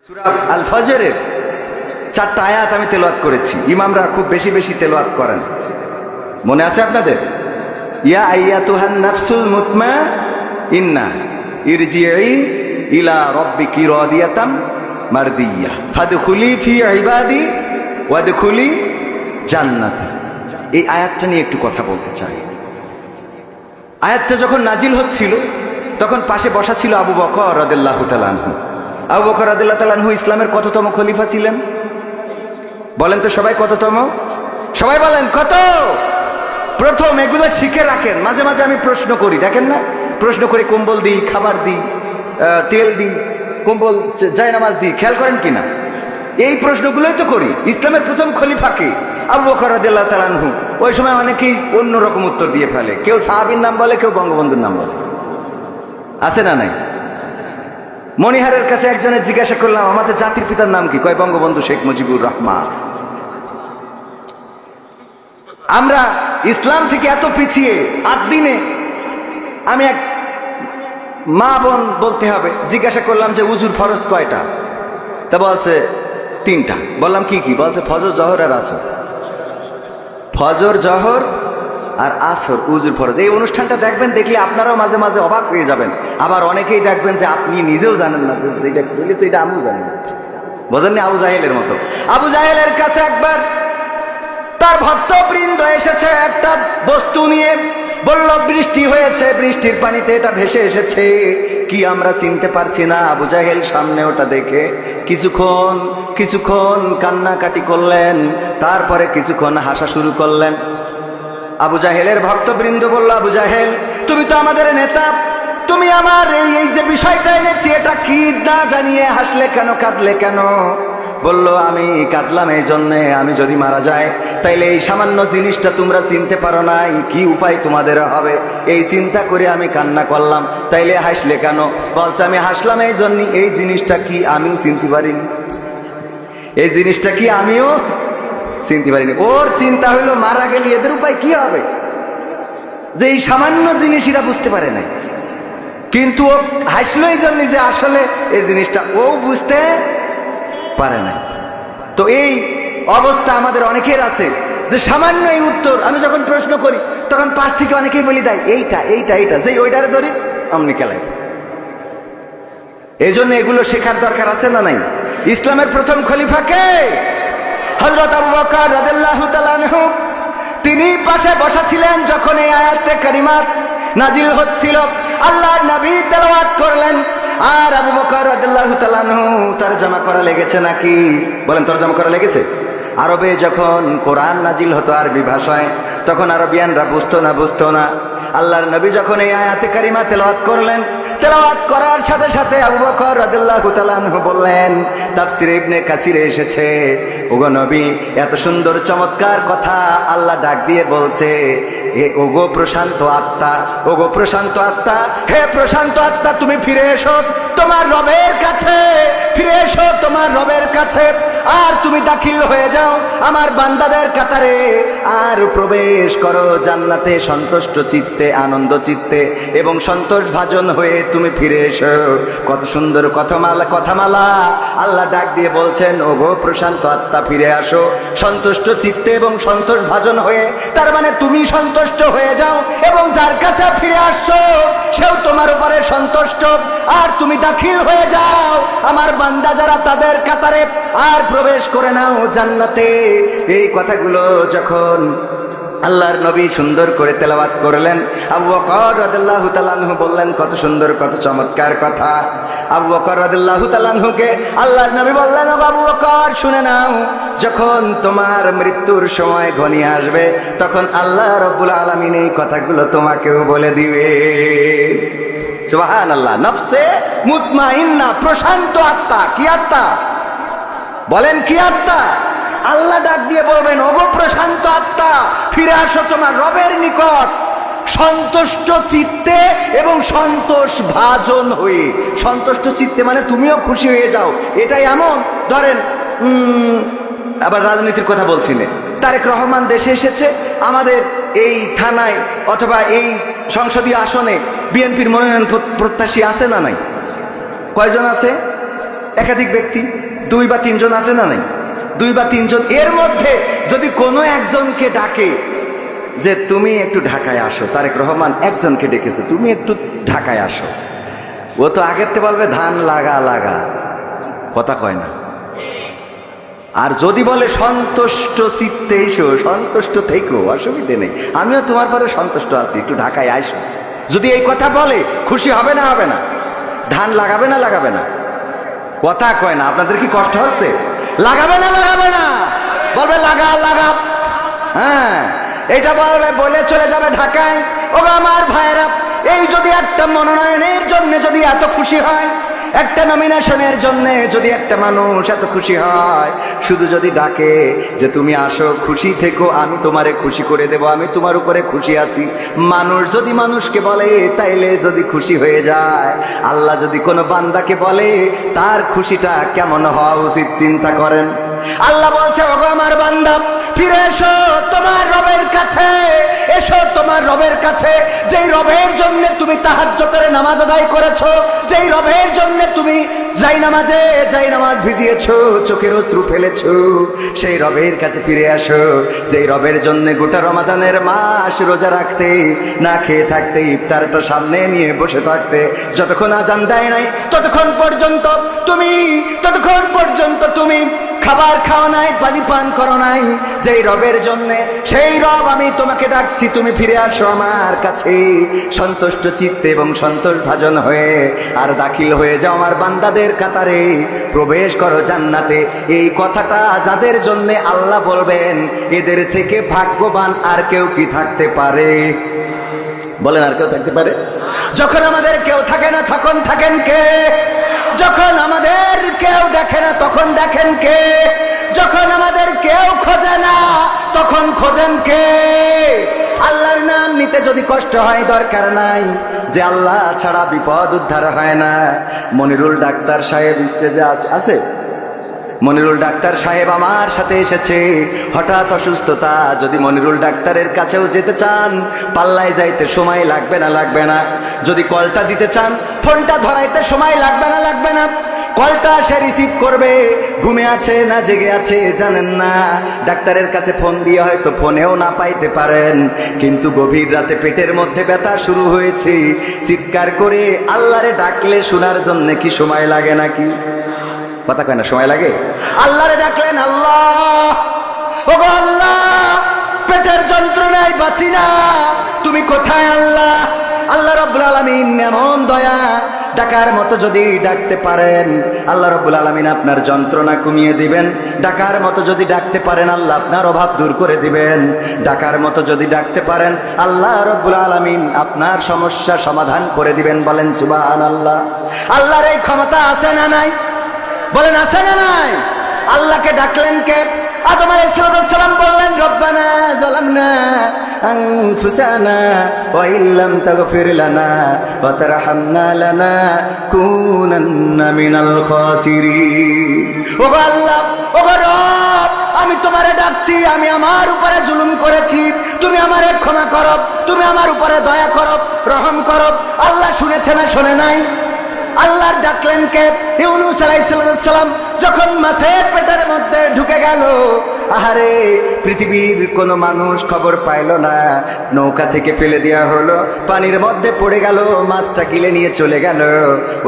সূরা আল ফজরের 4টা আয়াত আমি তেলাওয়াত করেছি। ইমামরা খুব বেশি বেশি তেলাওয়াত করেন, মনে আছে আপনাদের? ইয়া আইয়াতুহান নাফসুল মুতমাইন্নাহ ইরজিই ইলা রাব্বিকি রাদিয়াতাম মারদিয়া ফাদখুলি ফি ইবাদি ওয়াদখুলি জান্নাতি। এই আয়াতটা নিয়ে একটু কথা বলতে চাই। আয়াতটা যখন নাজিল হচ্ছিল তখন পাশে বসা ছিল আবু বকর রাদিয়াল্লাহু তাআলা আনহু। আবু বকর রাদিয়াল্লাহু তাআলা আনহু ইসলামের কততম খলিফা ছিলেন? বলেন তো সবাই, কততম? সবাই বলেন কত? প্রথম। এগুলো শিখে রাখেন। মাঝে মাঝে আমি প্রশ্ন করি, দেখেন না, প্রশ্ন করি, কম্বল দিই, খাবার দিই, তেল দিই, কম্বল জায়নামাজ দিই, খেয়াল করেন কিনা? এই প্রশ্নগুলোই তো করি। ইসলামের প্রথম খলিফাকে আবু বকর রাদিয়াল্লাহু তাআলা আনহু। ওই সময় অনেকেই অন্যরকম উত্তর দিয়ে ফেলে, কেউ সাহাবীর নাম বলে, কেউ বঙ্গবন্ধুর নাম বলে। আছে না নাই? মনিহারের কাছে একজনের জিজ্ঞাসা করলাম, আমাদের জাতির পিতার নাম কি? কয় বঙ্গবন্ধু শেখ মুজিবুর রহমান। আমরা ইসলাম থেকে এত পিছিয়ে, দিনে আমি এক মা বোন বলতে হবে, জিজ্ঞাসা করলাম যে উজুর ফরজ কয়টা? তা বলছে 3টা। বললাম কি কি? বলছে ফজর, জহর আর আসর। ফজর, জহর আর আসর উজুর ফরজ। এই অনুষ্ঠানটা দেখবেন, দেখলে আপনারাও মাঝে মাঝে অবাক হয়ে যাবেন। আবার অনেকেই দেখবেন যে আপনি নিজেও জানেন না যে এটা আমিও জানি না। বোঝেননি? আবু জাহেলের মতো। আবু জাহেলের কাছে একবার তার ভক্তবৃন্দ এসেছে একটা বস্তু নিয়ে, বলল বৃষ্টি হয়েছে, বৃষ্টির পানিতে এটা ভেসে এসেছে, কি আমরা চিনতে পারছি না। আবু জাহেল সামনে ওটা দেখে কিছুক্ষণ কান্নাকাটি করলেন, তারপরে কিছুক্ষণ হাসা শুরু করলেন। আবু জাহেলের ভক্তবৃন্দ বলল, আবু জাহেল, তুমি তো আমাদের নেতা, তুমি আমার এই যে বিষয়টা এনেছি, এটা কি না জানিয়ে হাসলে কেন, কাঁদলে কেন? বলল, আমি কাঁদলাম এই জন্যে, আমি যদি মারা যাই তাইলে এই সামান্য জিনিসটা তোমরা চিনতে পারো নাই, কি উপায় তোমাদের হবে, এই চিন্তা করে আমি কান্না করলাম। তাইলে হাসলে কেন? বলছে, আমি হাসলাম এই জন্য, এই জিনিসটা কি আমিও চিনতে পারিনি, এই জিনিসটা কি আমিও চিনতে পারিনি। ওর চিন্তা হইলো মারা গেলে এদের উপায় কি হবে, যে এই সামান্য জিনিস এরা বুঝতে পারে নাই। কিন্তু ও হাসলো এই জন্য যে আসলে এই জিনিসটা ও বুঝতে পারে না। তো এই অবস্থা আমাদের অনেকের আছে, যে সামান্য এই উত্তর আমি যখন প্রশ্ন করি তখন পাশ থেকে অনেকেই বলি দেয় এইটা এইটা এইটা, যে ওইটারে ধরি অমনি খেলায়। এই জন্য এগুলো শেখার দরকার আছে না নাই? ইসলামের প্রথম খলিফাকে হযরত আবু বকর রাদিয়াল্লাহু তাআলা আনহু, তিনি পাশে বসা ছিলেন যখন এই আয়াতে কারিমা নাজিল হচ্ছিল। আল্লাহর নবী তেলাওয়াত করলেন, আর আবু বকর রাদিয়াল্লাহু তাআলা আনহু তরজমা করা লেগেছে নাকি? বলেন, তরজমা করা লেগেছে? আরবে যখন কোরআন নাজিল হতো আরবি ভাষায়, তখন আরবিয়ানরা বুঝতো না। আল্লাহর নবী যখন এই আয়াতে কারিমা তেলাওয়াত করলেন, তেলাওয়াত করার সাথে সাথে আবু বকর রাদিয়াল্লাহু তাআলা আনহু বললেন, তাফসীরে ইবনে কাসিরে এসেছে, ওগো নবী, এত সুন্দর চমৎকার কথা আল্লাহ ডাক দিয়ে বলছে, ওগো প্রশান্ত আত্মা, ওগো প্রশান্ত আত্মা, হে প্রশান্ত আত্মা, তুমি ফিরে এসো তোমার রবের কাছে, ফিরে এসো তোমার রবের কাছে, আর তুমি দাখিল হয়ে যাও আমার বান্দাদের কাতারে, আর প্রবেশ করো জান্নাতে সন্তুষ্ট চিত্তে, আনন্দ চিত্তে এবং সন্তোষ ভাজন হয়ে তুমি ফিরে এসো। কত সুন্দর কথামালা আল্লাহ ডাক দিয়ে বলছেন, ওগো প্রশান্ত আত্মা, ফিরে আসো সন্তুষ্ট চিত্তে এবং সন্তোষ ভাজন হয়ে। তার মানে তুমি সন্তুষ্ট হয়ে যাও এবং যার কাছে ফিরে আসছো সেও তোমার উপরে সন্তুষ্ট, আর তুমি দাখিল হয়ে যাও আমার বান্দা যারা তাদের কাতারে, আর প্রবেশ করে নাও জান্নাতে। এই কথাগুলো যখন আল্লাহর নবী সুন্দর করে তেলাওয়াত করলেন, আবু বকর রাদিয়াল্লাহু তাআলা আনহু বললেন, কত সুন্দর, কত চমৎকার কথা। আবু বকর রাদিয়াল্লাহু তাআলা আনহুকে আল্লাহর নবী বললেন, ও আবু বকর, শুনে নাও, যখন তোমার মৃত্যুর সময় ঘনিয়ে আসবে তখন আল্লাহ রাব্বুল আলামিন এই কথাগুলো তোমাকেও বলে দিবে। সুবহানাল্লাহ। নফসে মুতমাইন্না, প্রশান্ত আত্মা। কি আত্মা? বলেন, কি আত্মা? আল্লাহ ডাক দিয়ে বলবেন, ওগো প্রশান্ত আত্মা, ফিরে আসো তোমার রবের নিকট সন্তুষ্ট চিত্তে এবং সন্তোষ ভাজন হয়ে। সন্তুষ্ট চিত্তে মানে তুমিও খুশি হয়ে যাও। এটাই এমন, ধরেন আবার রাজনীতির কথা বলছিলেন, তারেক রহমান দেশে এসেছে, আমাদের এই থানায় অথবা এই সংসদীয় আসনে বিএনপির মনোনয়ন প্রত্যাশী আছে না নাই? কয়জন আছে? একাধিক ব্যক্তি, 2 বা 3 জন আছে না নাই? 2 বা 3 জন, এর মধ্যে যদি কোনো একজনকে ডাকে যে তুমি একটু ঢাকায় আসো, তারেক রহমান একজনকে ডেকেছে, তুমি একটু ঢাকায় আসো, ও তো আগের থেকে বলবে ধান লাগা লাগা, কথা কয় না। আর যদি বলে সন্তুষ্ট চিত্তে এসো, সন্তুষ্ট থেকো, অসুবিধে নেই, আমিও তোমার পরে সন্তুষ্ট আছি, একটু ঢাকায় আসো, যদি এই কথা বলে খুশি হবে না হবে না? ধান লাগাবে না লাগাবে না? কথা কয় না। আপনাদের কি কষ্ট হচ্ছে? লাগাবে না লাগাবে না? বলবে লাগা লাগা। হ্যাঁ, এটা বলবে, বলে চলে যাবে ঢাকায়। ও আমার ভাইয়েরা, এই যদি একটা মনোনয়নের জন্য যদি এত খুশি হয়, একটা নমিনেশনের জন্য যদি একটা মানুষ এত খুশি হয়, শুধু যদি ডাকে যে তুমি আসো, খুশি থেকো, আমি তোমারে খুশি করে দেব, আমি তোমার উপরে খুশি আছি, মানুষ যদি মানুষকে বলে, তাইলে যদি খুশি হয়ে যায়, আল্লাহ যদি কোনো বান্দাকে বলে, তার খুশিটা কেমন হওয়া উচিত চিন্তা করেন। আল্লাহ বলছে, ওগো আমার বান্দা, ফিরে এসো তোমার রবের কাছে, এসো তোমার রবের কাছে, যেই রবের জন্য তুমি তাহাজ্জুদের নামাজ আদায় করেছো, যেই রবের জন্য তুমি জাই নামাজ ভিজিয়েছো, চোখের অশ্রু ফেলেছো, সেই রবের কাছে ফিরে আসো, যেই রবের জন্য গোটা রমাদানের মাস রোজা রাখতে, না খেয়ে থাকতে, ইফতারটা সামনে নিয়ে বসে থাকতে, যতক্ষণ আজান দেয় নাই ততক্ষণ পর্যন্ত তুমি খাবার খাও নাই, পানি পান করো নাই, যেই রবের জন্য, সেই রব আমি তোমাকে ডাকছি, তুমি ফিরে আসো আমার কাছে সন্তুষ্ট চিত্তে এবং সন্তোষ ভাজন হয়ে, আর দাখিল হয়ে যাও আমার বান্দাদের কাতারে, প্রবেশ করো জান্নাতে। এই কথাটা যাদের জন্য আল্লাহ বলবেন, এদের থেকে ভাগ্যবান আর কেউ কি থাকতে পারে? বলেন, আর কেউ থাকতে পারে? যখন আমাদের কেউ থাকে না তখন থাকেন কে? যখন আমাদের কেউ দেখে না তখন দেখেন কে? যখন আমাদের কেউ খোঁজে না তখন খোঁজেন কে? আল্লাহর নাম নিতে যদি কষ্ট হয়, দরকার নাই, যে আল্লাহ ছাড়া বিপদ উদ্ধার হয় না। মনিরুল ডাক্তার সাহেব স্টেজে আছে, মনিরুল ডাক্তার সাহেব আমার সাথে এসেছে, হঠাৎ অসুস্থতা, যদি মনিরুল ডাক্তারের কাছেও যেতে চান, পাল্লায় যাইতে সময় লাগবে না লাগবে না? যদি কলটা দিতে চান, ফোনটা ধরাইতে সময় লাগবে না লাগবে না? কলটা সে রিসিভ করবে, ঘুমে আছে না জেগে আছে জানেন না, ডাক্তারের কাছে ফোন দিয়ে হয়তো ফোনেও না পাইতে পারেন, কিন্তু গভীর রাতে পেটের মধ্যে ব্যথা শুরু হয়েছে, চিৎকার করে আল্লাহরে ডাকলে শোনার জন্য কি সময় লাগে নাকি? কথা কয় না, সময় লাগে? আল্লাহরে ডাকলেন, আল্লাহ, ওগো আল্লাহ, পেটের যন্ত্রণায় বাঁচি না, তুমি কোথায় আল্লাহ? আল্লাহ রাব্বুল আলামিন এমন দয়া, ডাকার মতো যদি ডাকতে পারেন, আল্লাহ রাব্বুল আলামিন আপনার যন্ত্রণা কমিয়ে দিবেন। ডাকার মতো যদি ডাকতে পারেন, আল্লাহ আপনার অভাব দূর করে দিবেন। ডাকার মতো যদি ডাকতে পারেন, আল্লাহ রাব্বুল আলামিন আপনার সমস্যা সমাধান করে দিবেন। বলেন সুবহানাল্লাহ। আল্লাহর এই ক্ষমতা আছে না নাই? বলেন আছে না নাই? আল্লাহকে ডাকলেন কে? আদম আলাইহিস সালাম বললেন, রব্বানা যালামনা আনফুসানা ওয়া ইল্লাম তাগফির লানা ওয়া তারহামনা লানাকুনান্না মিনাল খাসিরিন। ও আল্লাহ, ও রব, আমি তোমারে ডাকছি, আমি আমার উপরে জুলুম করেছি, তুমি আমারে ক্ষমা করো, তুমি আমার উপরে দয়া করো, রহম করো। আল্লাহ শুনেছে না শোনে নাই? আল্লাহর ডাকলেন কে? ইউনূস আলাইহিস সালাম যখন মাছের পেটের মধ্যে ঢুকে গেল, আহারে, পৃথিবীর কোন মানুষ খবর পাইল না, নৌকা থেকে ফেলে দেওয়া হলো, পানির মধ্যে পড়ে গেল, মাছটা গিলে নিয়ে চলে গেল।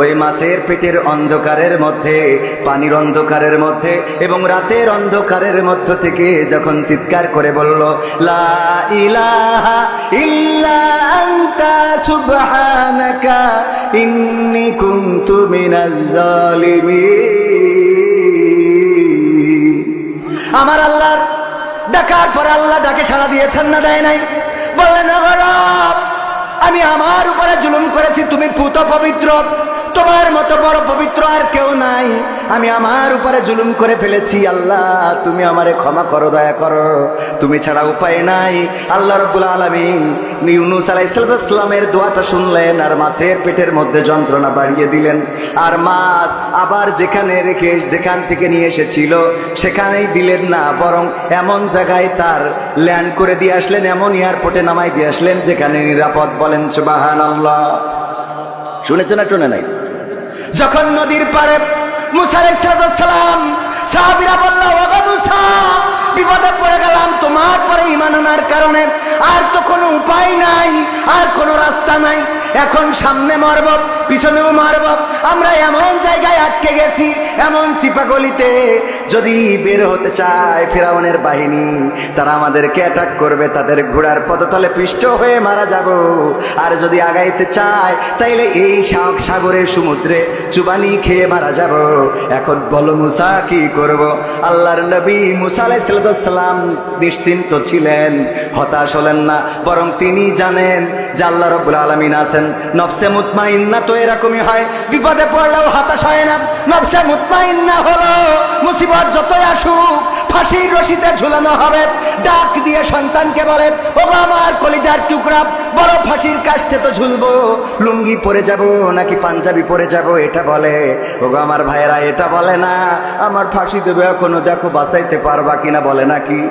ওই মাছের পেটের অন্ধকারের মধ্যে, পানির অন্ধকারের মধ্যে এবং রাতের অন্ধকারের মধ্য থেকে যখন চিৎকার করে বলল, লা ইলাহা ইল্লা আনতা সুবহানাকা ইন্নী কুনতু মিনাজ জালিমিন। আমার আল্লাহর ডাকার পরে আল্লাহ ডাকে সাড়া দিয়েছেন না দেয় নাই? বললেন, ও রব, আমি আমার উপরে জুলুম করেছি, তুমি পুত পবিত্র, তোমার মতো বড় পবিত্র আর কেউ নাই, আমি আমার উপরে জুলুম করে ফেলেছি, আল্লাহ তুমি আমারে ক্ষমা করো, দয়া করো, তুমি ছাড়া উপায় নাই। আল্লাহ রাব্বুল আলামিন ইউনূস আলাইহিস সালামের দোয়াটা শুনলেন, আর মাছের পেটের মধ্যে যন্ত্রণা বাড়িয়ে দিলেন, আর মাছ আবার যেখান থেকে নিয়ে এসেছিল সেখানেই দিলেন না, বরং এমন জায়গায় তার ল্যান্ড করে দিয়ে আসলেন, এমন এয়ারপোর্টে নামাই দিয়ে আসলেন যেখানে নিরাপদ। বলেন সুবহানাল্লাহ। শুনেছে না শোনে নাই? যখন নদীর পারে মুসা আলাইহিস সালাম, সাহাবীরা বলল, ওগো মুসা, বিপদে পড়ে গেলাম তোমার পরে ঈমান আনার কারণে, আর তো কোনো উপায় নাই, আর কোনো রাস্তা নাই, এখন সামনে মারব পিছনেও মারব, আমরা এমন জায়গায় আটকে গেছি, এমন চিপাগলিতে, যদি বের হতে চায় ফিরাউনের বাহিনী, তারা আমাদেরকে অ্যাটাক করবে, তাদের ঘোড়ার পদতলে পিষ্ট হয়ে মারা যাব, আর যদি আগাইতে চায় তাইলে এই সাগরের সমুদ্রে চুবানি খেয়ে মারা যাব। এখন বলো মুসা কি করব? আল্লাহর নবী মুসা আলাইহিস সালাম নিশ্চিন্ত ছিলেন, হতাশ হলেন না, বরং তিনি জানেন যে আল্লাহ রাব্বুল আলামিন আছেন। নফসে মুতমাইন্না তো এরকমই হয়, বিপদে পড়লেও হতাশ হয় না। নফসে মুতমাইন্না হলো মুসিবত যতই আসুক ফাঁসির রশিতে ঝুলানো হবে, ডাক দিয়ে সন্তানকে বলে, ওগো আমার কলিজার টুকরা, বড় ফাঁসির কাষ্টে তো ঝুলবো, লুঙ্গি পরে যাব নাকি পাঞ্জাবি পরে যাব এটা বলে। ওগো আমার ভাইয়েরা, এটা বলে না আমার ফাঁসি দেবে এখনো, দেখো বাঁচাইতে পারবা কিনা, বলে নাকি?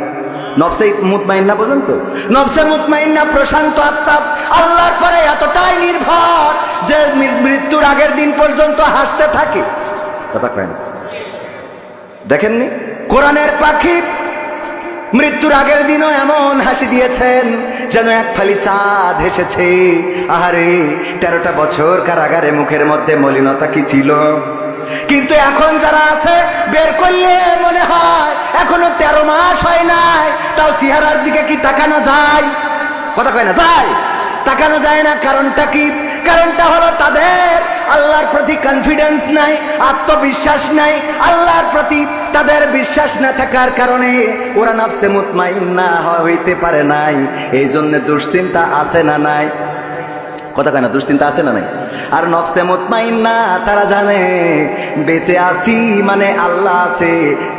নফসে মুতমাইন্না পর্যন্ত, নফসে মুতমাইন্না প্রশান্ত আত্মা, আল্লাহর পরে এতটাই নির্ভর যে মৃত্যুর আগের দিন পর্যন্ত হাসতে থাকে। কথা কয় না? দেখেননি কোরআনের পাখি মৃত্যুর আগের দিনও এমন হাসি দিয়েছেন যেন এক ফালি চাঁদ হেসেছে। আহারে, 13টা বছর কারাগারে মুখের মধ্যে মলিনতা কি ছিল, কিন্তু এখন যারা আছে বের করলে মনে হয় এখনো 13 মাস হয় নাই, তাও চেহারার দিকে কি তাকানো যায়? কথা কয় না? যায়, তাকানো যায় না। কারণটা কি? কারণটা হলো তাদের আল্লাহর প্রতি কনফিডেন্স নাই, আত্মবিশ্বাস নাই। আল্লাহর প্রতি তাদের বিশ্বাস না থাকার কারণে ওরা নফসে মুতমাইন্না হইতে পারে নাই। এই জন্য দুশ্চিন্তা আছে না নাই? কথা কয় না? দুশ্চিন্তা আছে না নাই? আর নফসে মুতমাইন্না তারা জানে বেঁচে আছি মানে আল্লাহ আছে,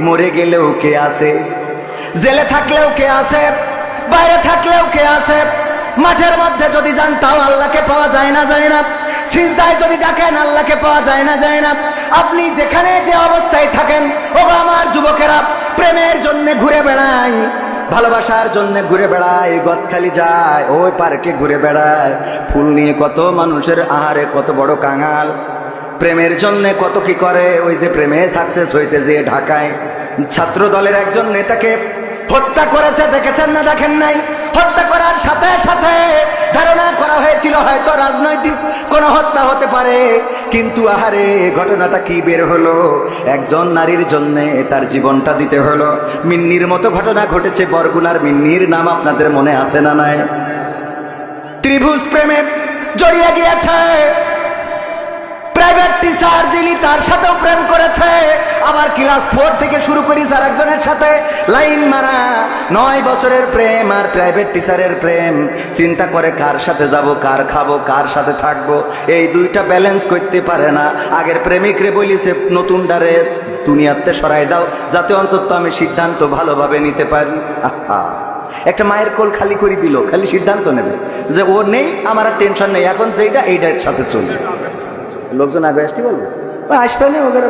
মরে গেলেও কে আছে, জেলে থাকলেও কে আছে, বাইরে থাকলেও কে আছে, মাঠের মধ্যে যদি যান তাও আল্লাহকে পাওয়া যায় না, যায় না। সিজদায় যদি ডাকেন আল্লাহকে পাওয়া যায় না, যায় না। আপনি যেখানে যে অবস্থায় থাকেন, ও আমার যুবকেরা, প্রেমের জন্য ঘুরে বেড়ায়, ভালোবাসার জন্য ঘুরে বেড়ায়, গদখালি যায়, ওই পার্কে ঘুরে বেড়ায়, ফুল নিয়ে কত মানুষের আহারে কত বড় কাঙাল, প্রেমের জন্য কত কি করে। ওই যে প্রেমে সাকসেস হইতে যেয়ে ঢাকায় ছাত্র দলের একজন নেতাকে হত্যা করেছে, দেখেছেন না দেখেন নাই? হত্যা করার সাথে সাথে ধারণা করা হয়েছিল হয়তো রাজনৈতিক কোনো হত্যা হতে পারে, কিন্তু আহারে ঘটনাটা কি বের হলো? একজন নারীর জন্য তার জীবনটা দিতে হলো। মিন্নির মতো ঘটনা ঘটেছে, বরগুনার মিন্নির নাম আপনাদের মনে আছে না নাই? ত্রিভুজ প্রেমে জড়িয়ে গিয়েছে, প্রাইভেট টিচার যিনি তার সাথেও প্রেম করেছে, আবার ক্লাস 4 থেকে শুরু করি আর একজনের সাথে লাইন মারা। 9 বছরের প্রেম আর প্রাইভেট টিচারের প্রেম, চিন্তা করে কার সাথে যাব, কার খাবো, কার সাথে থাকবো, এই দুইটা ব্যালেন্স করতে পারে না। আগের প্রেমিকরে বলিছে নতুন ডারে দুনিয়াতে সরাই দাও, যাতে অন্তত আমি সিদ্ধান্ত ভালোভাবে নিতে পারি। আহা, একটা মায়ের কোল খালি করে দিল, খালি সিদ্ধান্ত নেবে যে ও নেই, আমার আর টেনশন নেই, এখন যেটা এইটার সাথে চলবে। লোকজন আগে আসতে বলবে, আসবে না ওখানে,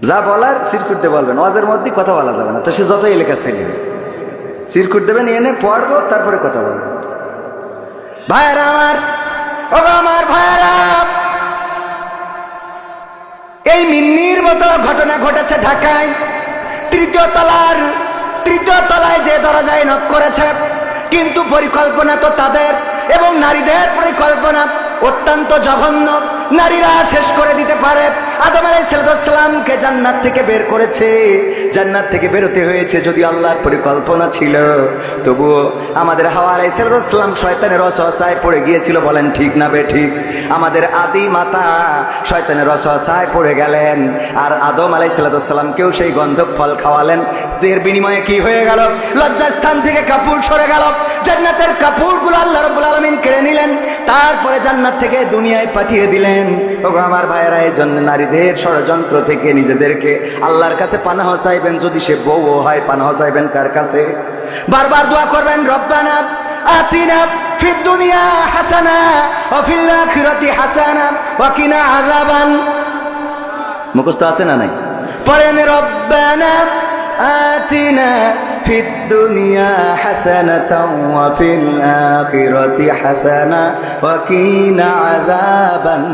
যা বলার সিরকুটতে বলবেন, ওদের মধ্যে কথা বলা যাবে না। তো সে যত এলাকা ছেলে সিরকুট দেবেন, এনে পড়বো, তারপরে কথা বলবো। ভাইয়েরা আমার, ও আমার ভাইয়েরা, এই মিন্নির মতো ঘটনা ঘটেছে ঢাকায়। 3য় তলায় যে দরজায় নক করেছে, কিন্তু পরিকল্পনা তো তাদের, এবং নারীদের পরিকল্পনা অত্যন্ত জঘন্য। নারীরা শেষ করে দিতে পারে। আদম আলাইহিস সালামকে জান্নাত থেকে বের করেছে, জান্নাত থেকে বেরোতে হয়েছে যদি আল্লাহর পরিকল্পনা ছিল। তবুও আমাদের হাওয়া আলাইহিস সালাম শয়তানের ওয়াসওয়াসায় পড়ে গিয়েছিল, বলেন ঠিক না বে ঠিক? আমাদের আদি মাতা শয়তানের ওয়াসওয়াসায় পড়ে গেলেন, আর আদম আলাইহিস সালামকেও সেই গন্ধক ফল খাওয়ালেন। এর বিনিময়ে কি হয়ে গেল? লজ্জাস্থান থেকে কাপড় সরে গেল, জান্নাতের কাপড়গুলো আল্লাহ রাব্বুল আলামিন কেড়ে নিলেন, তারপরে জান্নাত থেকে দুনিয়ায় পাঠিয়ে দিলেন। ওগো আমার ভাইয়েরা, এই জন্য নারীদের ষড়যন্ত্র থেকে নিজেদেরকে আল্লাহর কাছে পানাহ চাইবেন। যদি সে বউ হয়, পানাহ চাইবেন কার কাছে? বারবার দোয়া করবেন, রব্বানা আতিনা ফিদ দুনিয়া হাসানা ওয়া ফিল আখিরাতি হাসানা ওয়া কিনা আযাবান। মুখস্থ আছে না নাই? পড়েন, রব্বানা আতিনা ফিদ দুনিয়া হাসানাতাও ওয়া ফিল আখিরাতি হাসানা ওয়া কিনা আযাবান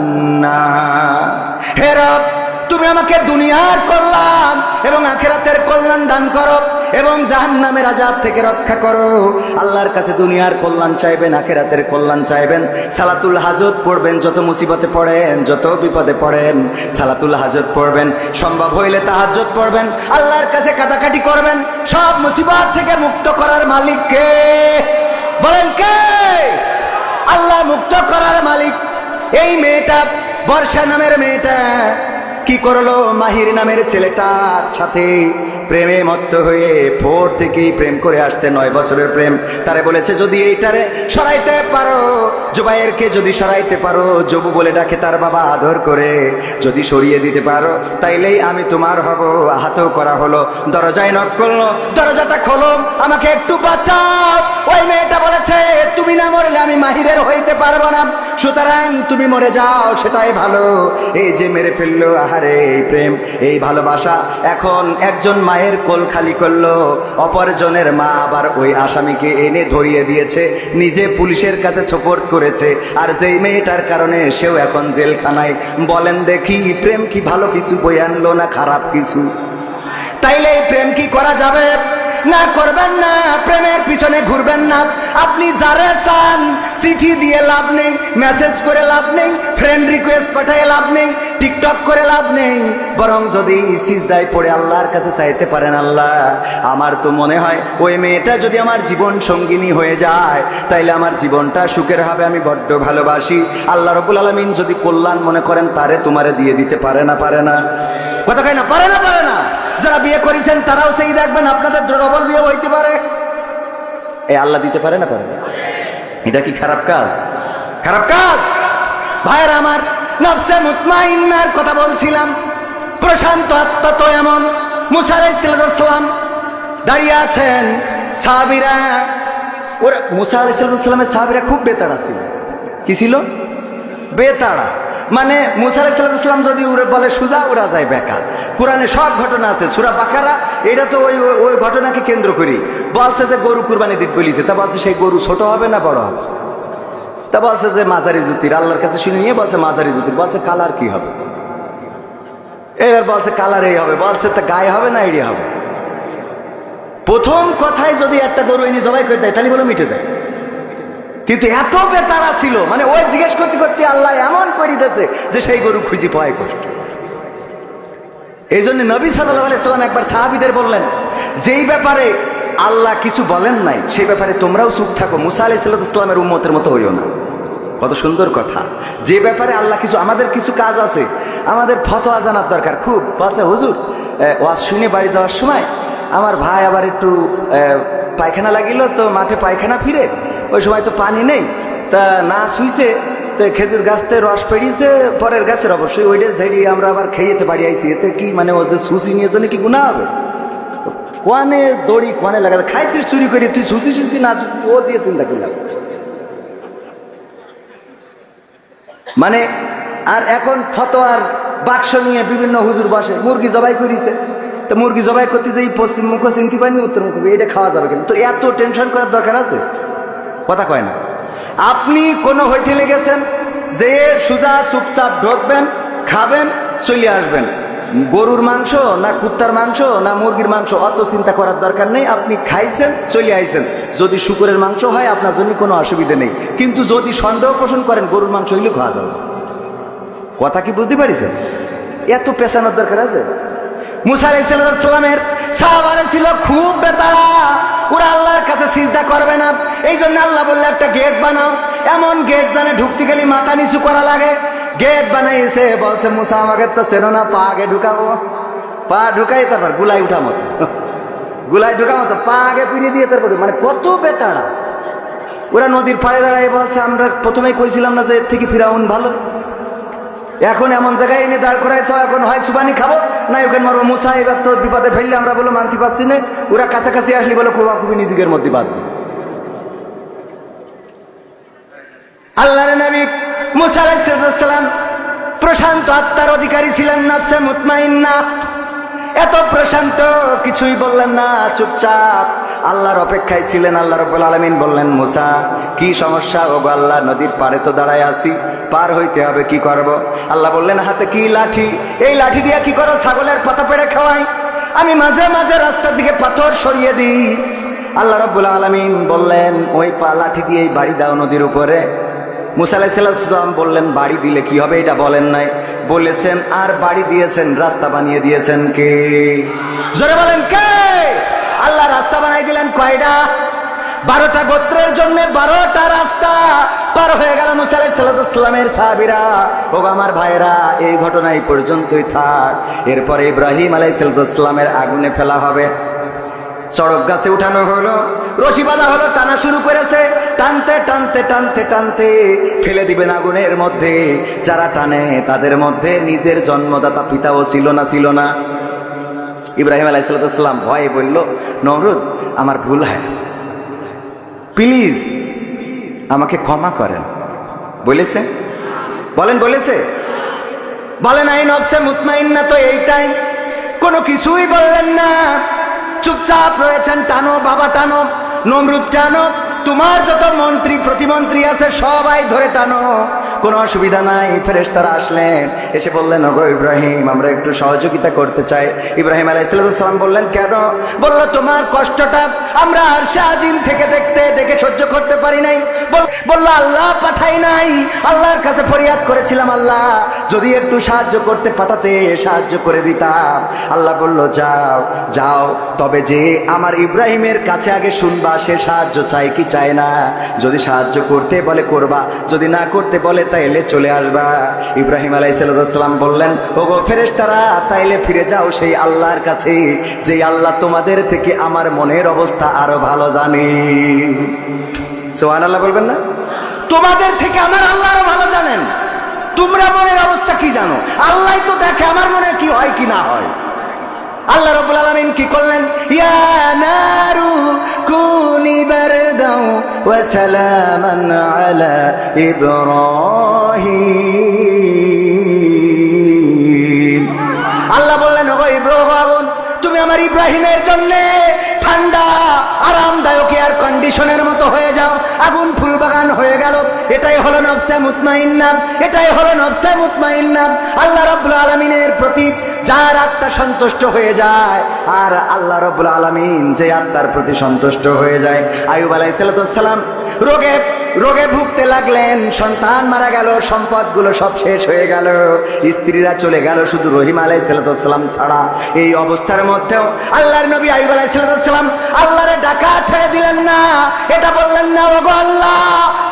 নার। হে রব, তুমি আমাকে দুনিয়ার কল্যাণ এবং আখিরাতের কল্যাণ দান করো এবং জাহান্নামের আযাব থেকে রক্ষা করো। আল্লাহর কাছে দুনিয়ার কল্যাণ চাইবেন, আখিরাতের কল্যাণ চাইবেন। সালাতুল হাজত পড়বেন, যত মুসিবতে পড়েন, যত বিপদে পড়েন সালাতুল হাজত পড়বেন। সম্ভব হইলে তাহাজ্জুদ পড়বেন, আল্লাহর কাছে কাটাকাটি করবেন। সব মুসিবত থেকে মুক্ত করার মালিক কে? বলেন কে? আল্লাহ মুক্ত করার মালিক। এই মেয়েটা, বর্ষা নামের মেয়েটা কি করলো? মাহির নামের ছেলেটার সাথে প্রেমে মত্ত হয়ে ভোর থেকেই প্রেম করে আসছে, 9 বছরের প্রেম। তারে বলেছে যদি এইটারে সরাইতে পারো, জুবাইরকে যদি সরাইতে পারো, জবু বলে ডাকে তার বাবা আদর করে, যদি সরিয়ে দিতে পারো তাইলেই আমি তোমার হব। আহতও করা হলো, দরজায় নক করলো, দরজাটা খোলো, আমাকে একটু বাঁচাও। ওই মেয়েটা বলেছে তুমি না মরলে আমি মাহিরের হইতে পারবো না, সুতরাং তুমি মরে যাও, সেটাই ভালো। এই যে মেরে ফেললো, আহারে এই প্রেম, এই ভালোবাসা। এখন একজন মায়ের কোল খালি করলো, অপরজনের মা আবার ওই আসামিকে এনে ধরিয়ে দিয়েছে, নিজে পুলিশের কাছে সোপর্দ করেছে। আর যেই মেয়েটার কারণে সেও এখন জেলখানায়। বলেন দেখি, প্রেম কি ভালো কিছু বই আনলো না খারাপ কিছু? তাইলে এই প্রেম কি করা যাবে? না, করবেন না। প্রেমের পিছনে ঘুরবেন না। আপনি যারে চান চিঠি দিয়ে লাভ নেই, মেসেজ করে লাভ নেই, ফ্রেন্ড রিকোয়েস্ট পাঠিয়ে লাভ নেই, টিকটক করে লাভ নেই। বরং যদি সিজদায় পড়ে আল্লাহর কাছে চাইতে পারেন, আল্লাহ আমার তো মনে হয় ওই মেয়েটা যদি আমার জীবন সঙ্গিনী হয়ে যায় তাইলে আমার জীবনটা সুখের হবে, আমি বড্ড ভালোবাসি। আল্লাহ রাব্বুল আলামিন যদি কল্যাণ মনে করেন তারে তোমারে দিয়ে দিতে পারে না? পারে না? কথা কয় না, পারে না? পারে না? যারা বিয়ে করেছেন তারাও সেই দেখবেন আপনাদের ডবল বিয়ে হইতে পারে। এই আল্লাহ দিতে পারে না? পারে না? এটা কি খারাপ কাজ? খারাপ কাজ? ভাইরা আমার, নফসে মুতমাইন্নার কথা বলছিলাম। প্রশান্ত আত্মা তো এমন। মুসা আলাইহিস সালাম দাঁড়িয়ে আছেন, সাহাবীরা, ওরা মুসা আলাইহিস সালামের সাহাবীরা খুব বেতাড়া ছিল। কি ছিল? বেতাড়া। মানে মুসা আলাইহিস সালাম যদি ওরা বলে সোজা, ওরা যায় বেকা। কোরআনে সব ঘটনা আছে, সূরা বাকারা, এটা তো ওই ঘটনাকে কেন্দ্র করি। বলছে যে গরু কুরবানি দিতে বলিছে, তা বলছে সেই গরু ছোট হবে না বড় হবে? তা বলছে যে মাঝারি জুতির। আল্লাহর কাছে শুনে নিয়ে বলছে মাঝারি জুতির। বলছে কালার কি হবে? এবার বলছে কালার এই হবে। বলছে তা গায়ে হবে না এড়িয়ে হবে? প্রথম কথায় যদি একটা গরু এনে জবাই করে দেয় তাহলে বলে মিটে যায়। কিন্তু এত বেতারা ছিল, মানে ওই জিজ্ঞেস করতে করতে আল্লাহ এমন করে দিয়েছে যে সেই গরু খুঁজি পায় কষ্ট। এই জন্য নবী সাল্লাল্লাহু আলাইহি সাল্লাম একবার সাহাবীদের বললেন, যেই ব্যাপারে আল্লাহ কিছু বলেন নাই সেই ব্যাপারে তোমরাও চুপ থাকো, মুসা আলাইহিস সালামের উম্মতের মতো হইও না। কত সুন্দর কথা। যে ব্যাপারে আল্লাহ কিছু, আমাদের কিছু কাজ আছে, আমাদের ফতোয়া জানার দরকার খুব। বলছে হুজুর, ওয়াজ শুনে বাড়ি যাওয়ার সময় আমার ভাই আবার একটু পায়খানা লাগিল, তো মাঠে পায়খানা ফিরে, ওই সময় তো পানি নেই, তা না শুইছে, তো খেজুর গাছতে রস পেড়িয়েছে, পরের গাছের অবশ্যই ওইটা ঝেড়িয়ে আমরা আবার খেয়েতে বাড়ি আইছি, এতে কি মানে ও যে সুসি নিয়ে জন্য কি গুনাহ হবে? কোয়ানে দড়ি কোয়ানে লাগাতে খাইছিস চুরি করি, তুই সুসিছিস কি না ও দিয়ে চিন্তা করলাম। মানে আর এখন ফতোয়ার বাক্স নিয়ে বিভিন্ন হুজুর বসে, মুরগি জবাই করিছে, তো মুরগি জবাই করতে যে পশ্চিম মুখ চিনতে পারিনি, উত্তর মুখ, এটা খাওয়া যাবে কেন? তো এত টেনশন করার দরকার আছে? কথা কয় না। আপনি কোনো হোটেলে গেছেন, যে সোজা চুপচাপ ঢোকবেন, খাবেন, চলে আসবেন। গরুর মাংস না কুত্তার মাংস না মুরগির মাংস অত চিন্তা করার দরকার নেই। আপনি খাইছেন, চলে আইছেন। যদি শুকরের মাংস হয় আপনার জন্য কোনো অসুবিধা নেই, কিন্তু যদি সন্দেহ পোষণ করেন গরুর মাংস হইলেও খাওয়া যাবে। কথা কি বুঝতে পারিছেন? এত পেছানোর দরকার আছে? মুসা আলাইহিস সালামের সাহাবারা ছিল খুব বেতাড়া, ওরা আল্লাহর কাছে সিজদা করবে না। এই জন্য আল্লাহ বললে একটা গেট বানাও, এমন গেট জানে ঢুকতে গেলে মাথা নিচু করা লাগে। গেট বানাইছে, বলছে মুসা আমাকে তো চেনো না, পা আগে ঢুকাবো, পা ঢুকাই তারপর গুলাই উঠা মতো, গুলাই ঢুকা মতো পা আগে পিড়িয়ে দিয়ে তারপর, মানে কত বেতাড়া। ওরা নদীর পাড়ে দাঁড়ায় বলছে আমরা প্রথমেই কইছিলাম না যে এর থেকে ফিরাউন ভালো, এখন এমন জায়গায় এনে দাঁড় করাইছ, এখন হয় সুবানি খাবো না ওখানে মারবো। মুসা এবার তো বিপদে ফেললে, আমরা বলো মানতে পারছি না। ওরা কাছাকাছি আসলে বলো কুবা কুবি নিজেদের মধ্যে বাঁধবে। আল্লাহর নবী মুসা আলাইহিস সালাম প্রশান্ত আত্মার অধিকারী ছিলেন, নফসে মুতমাইন্না। এত প্রশান্ত, কিছুই বললেন না, চুপচাপ আল্লাহর অপেক্ষায় ছিলেন। আল্লাহ রাব্বুল আলামিন বললেন, মুসা কি সমস্যা? ও গো আল্লাহ, নদীর পাড়ে তো দাঁড়ায় আছি, পার হইতে হবে, কি করব? আল্লাহ বললেন, হাতে কি লাঠি? এই লাঠি দিয়ে কি করো? ছাগলের পাতা পেড়ে খাওয়াই। আমি মাঝে মাঝে রাস্তার দিকে পাথর সরিয়ে দিই। আল্লাহ রাব্বুল আলামিন বললেন, ওই লাঠি দিয়েই বাড়ি দাও নদীর উপরে। মুসা আলাইহিস সালাম বললেন, বাড়ি দিলে কি হবে? এটা বলেন নাই, বলেছেন আর বাড়ি দিয়েছেন, রাস্তা বানিয়ে দিয়েছেন কে? জোরে বলেন কে? আল্লাহ রাস্তা বানাই দিলেন কয়টা? 12টা গোত্রের জন্য 12টা রাস্তা পার হয়ে গেল মুসা আলাইহিস সালামের সাহাবীরা। ও আমার ভাইরা, এই ঘটনা এই পর্যন্তই থাক। এরপরে ইব্রাহিম আলাইহিস সালামের আগুনে ফেলা হবে। চড়ক গাছে উঠানো হলো, রশি বাঁধা হলো, টানা শুরু করেছে। টানতে টানতে টানতে টানতে ফেলে দিবেন আগুনের মধ্যে। যারা টানে তাদের মধ্যে নিজের জন্মদাতা পিতাও ছিল না, ছিল না। ইব্রাহিম আলাইহিস সালাম ভয়ে বলল, নমরুদ আমার ভুল হয়েছে, প্লিজ আমাকে ক্ষমা করেন। বলেছে? বলেন বলেছে? বলেন আই নফসে মুতমাইন্না তো এইটাই, কোনো কিছুই বললেন না, চুপচাপ রয়েছেন। টানো বাবা টানো, নমরুদ টানো, তোমার যত মন্ত্রী প্রতিমন্ত্রী আছে সবাই ধরে টানো, কোনো অসুবিধা নাই। ফেরেশতারা আসলেন, এসে বললেন, ওগো ইব্রাহিম আমরা একটু সহযোগিতা করতে চাই। ইব্রাহিম আলাইহিস সালাম বললেন, কেন? বলল, তোমার কষ্টটা আমরা আরশে আজিম থেকে দেখে সহ্য করতে পারি নাই। বলল, আল্লাহ পাঠাই নাই, আল্লাহর কাছে ফরিয়াদ করেছিলাম, আল্লাহ যদি একটু সাহায্য করতে পাঠাতে সাহায্য করে দিতাম। আল্লাহ বলল, যাও যাও, তবে যে আমার ইব্রাহিমের কাছে আগে শুনবা সে সাহায্য চাই কি চায় না। যদি সাহায্য করতে বলে করবা, যদি না করতে বলে তাইলে চলে আসবা। ইব্রাহিম আলাইহিস সালাম বললেন, ওগো ফেরেশতারা তাইলে ফিরে যাও সেই আল্লাহর কাছে, যে আল্লাহ তোমাদের থেকে আমার মনের অবস্থা আরো ভালো জানে। সুবহানাল্লাহ বলবেন না? তোমাদের থেকে আমার আল্লাহ আরো ভালো জানেন। তোমরা মনের অবস্থা কি জানো? আল্লাহই তো দেখে আমার মনে কি হয় কি না হয়। আল্লাহ রাব্বুল আলামিন কি করলেন? ইয়া নারু কুনি বারদাও ওয়া সালামান আলা ইব্রাহিম। আল্লাহ বললেন, ওগো ইব্রাহিম তুমি আমার ইব্রাহিমের জন্য ঠান্ডা আরামদায়ক এয়ার কন্ডিশনের মতো হয়ে যাও, আগুন ফুলবাগান হয়ে গেল। এটাই হলো নফসে মুতমাইন্না, এটাই হলো নফসে মুতমাইন্না। আল্লাহ রাব্বুল আলামিনের প্রতি যার আত্মা সন্তুষ্ট হয়ে যায়, আর আল্লাহ রাব্বুল আলামিন যে আত্মার প্রতি সন্তুষ্ট হয়ে যায়। আইয়ুব আলাইহিস সালাম রোগে ভুগতে লাগলেন, সন্তান মারা গেল, সম্পদগুলো সব শেষ হয়ে গেল, স্ত্রীরা চলে গেল, শুধু রহিম আলাইহিস সালাম ছাড়া। এই অবস্থার মধ্যেও আল্লাহর নবী আইয়ুব আলাইহিস সালাম আল্লাহরে ডাকা ছেড়ে দিলেন না। এটা বললেন না, ওগো আল্লাহ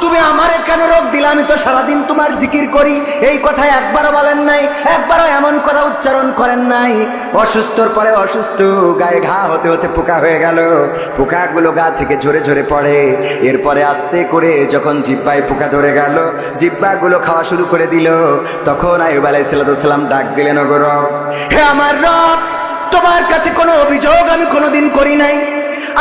তুমি আমারে কেন রোগ দিলে? আমি তো সারাদিন তোমার জিকির করি। এই কথা একবারও বলেন নাই, একবারও এমন কথা উচ্চারণ করেন নাই। অসুস্থর পরে অসুস্থ, গায়ে ঘা হতে হতে পোকা হয়ে গেল, পোকাগুলো গা থেকে ঝরে ঝরে পড়ে। এরপরে আস্তে করে যখন জিহ্বায় পোকা ধরে গেল, জিহ্বাগুলো খাওয়া শুরু করে দিল, তখন আইয়ুব আলাইহিস সালাম ডাক দিলেন, ওগো রব, হে আমার রব, তোমার কাছে কোনো অভিযোগ আমি কোনোদিন করি নাই।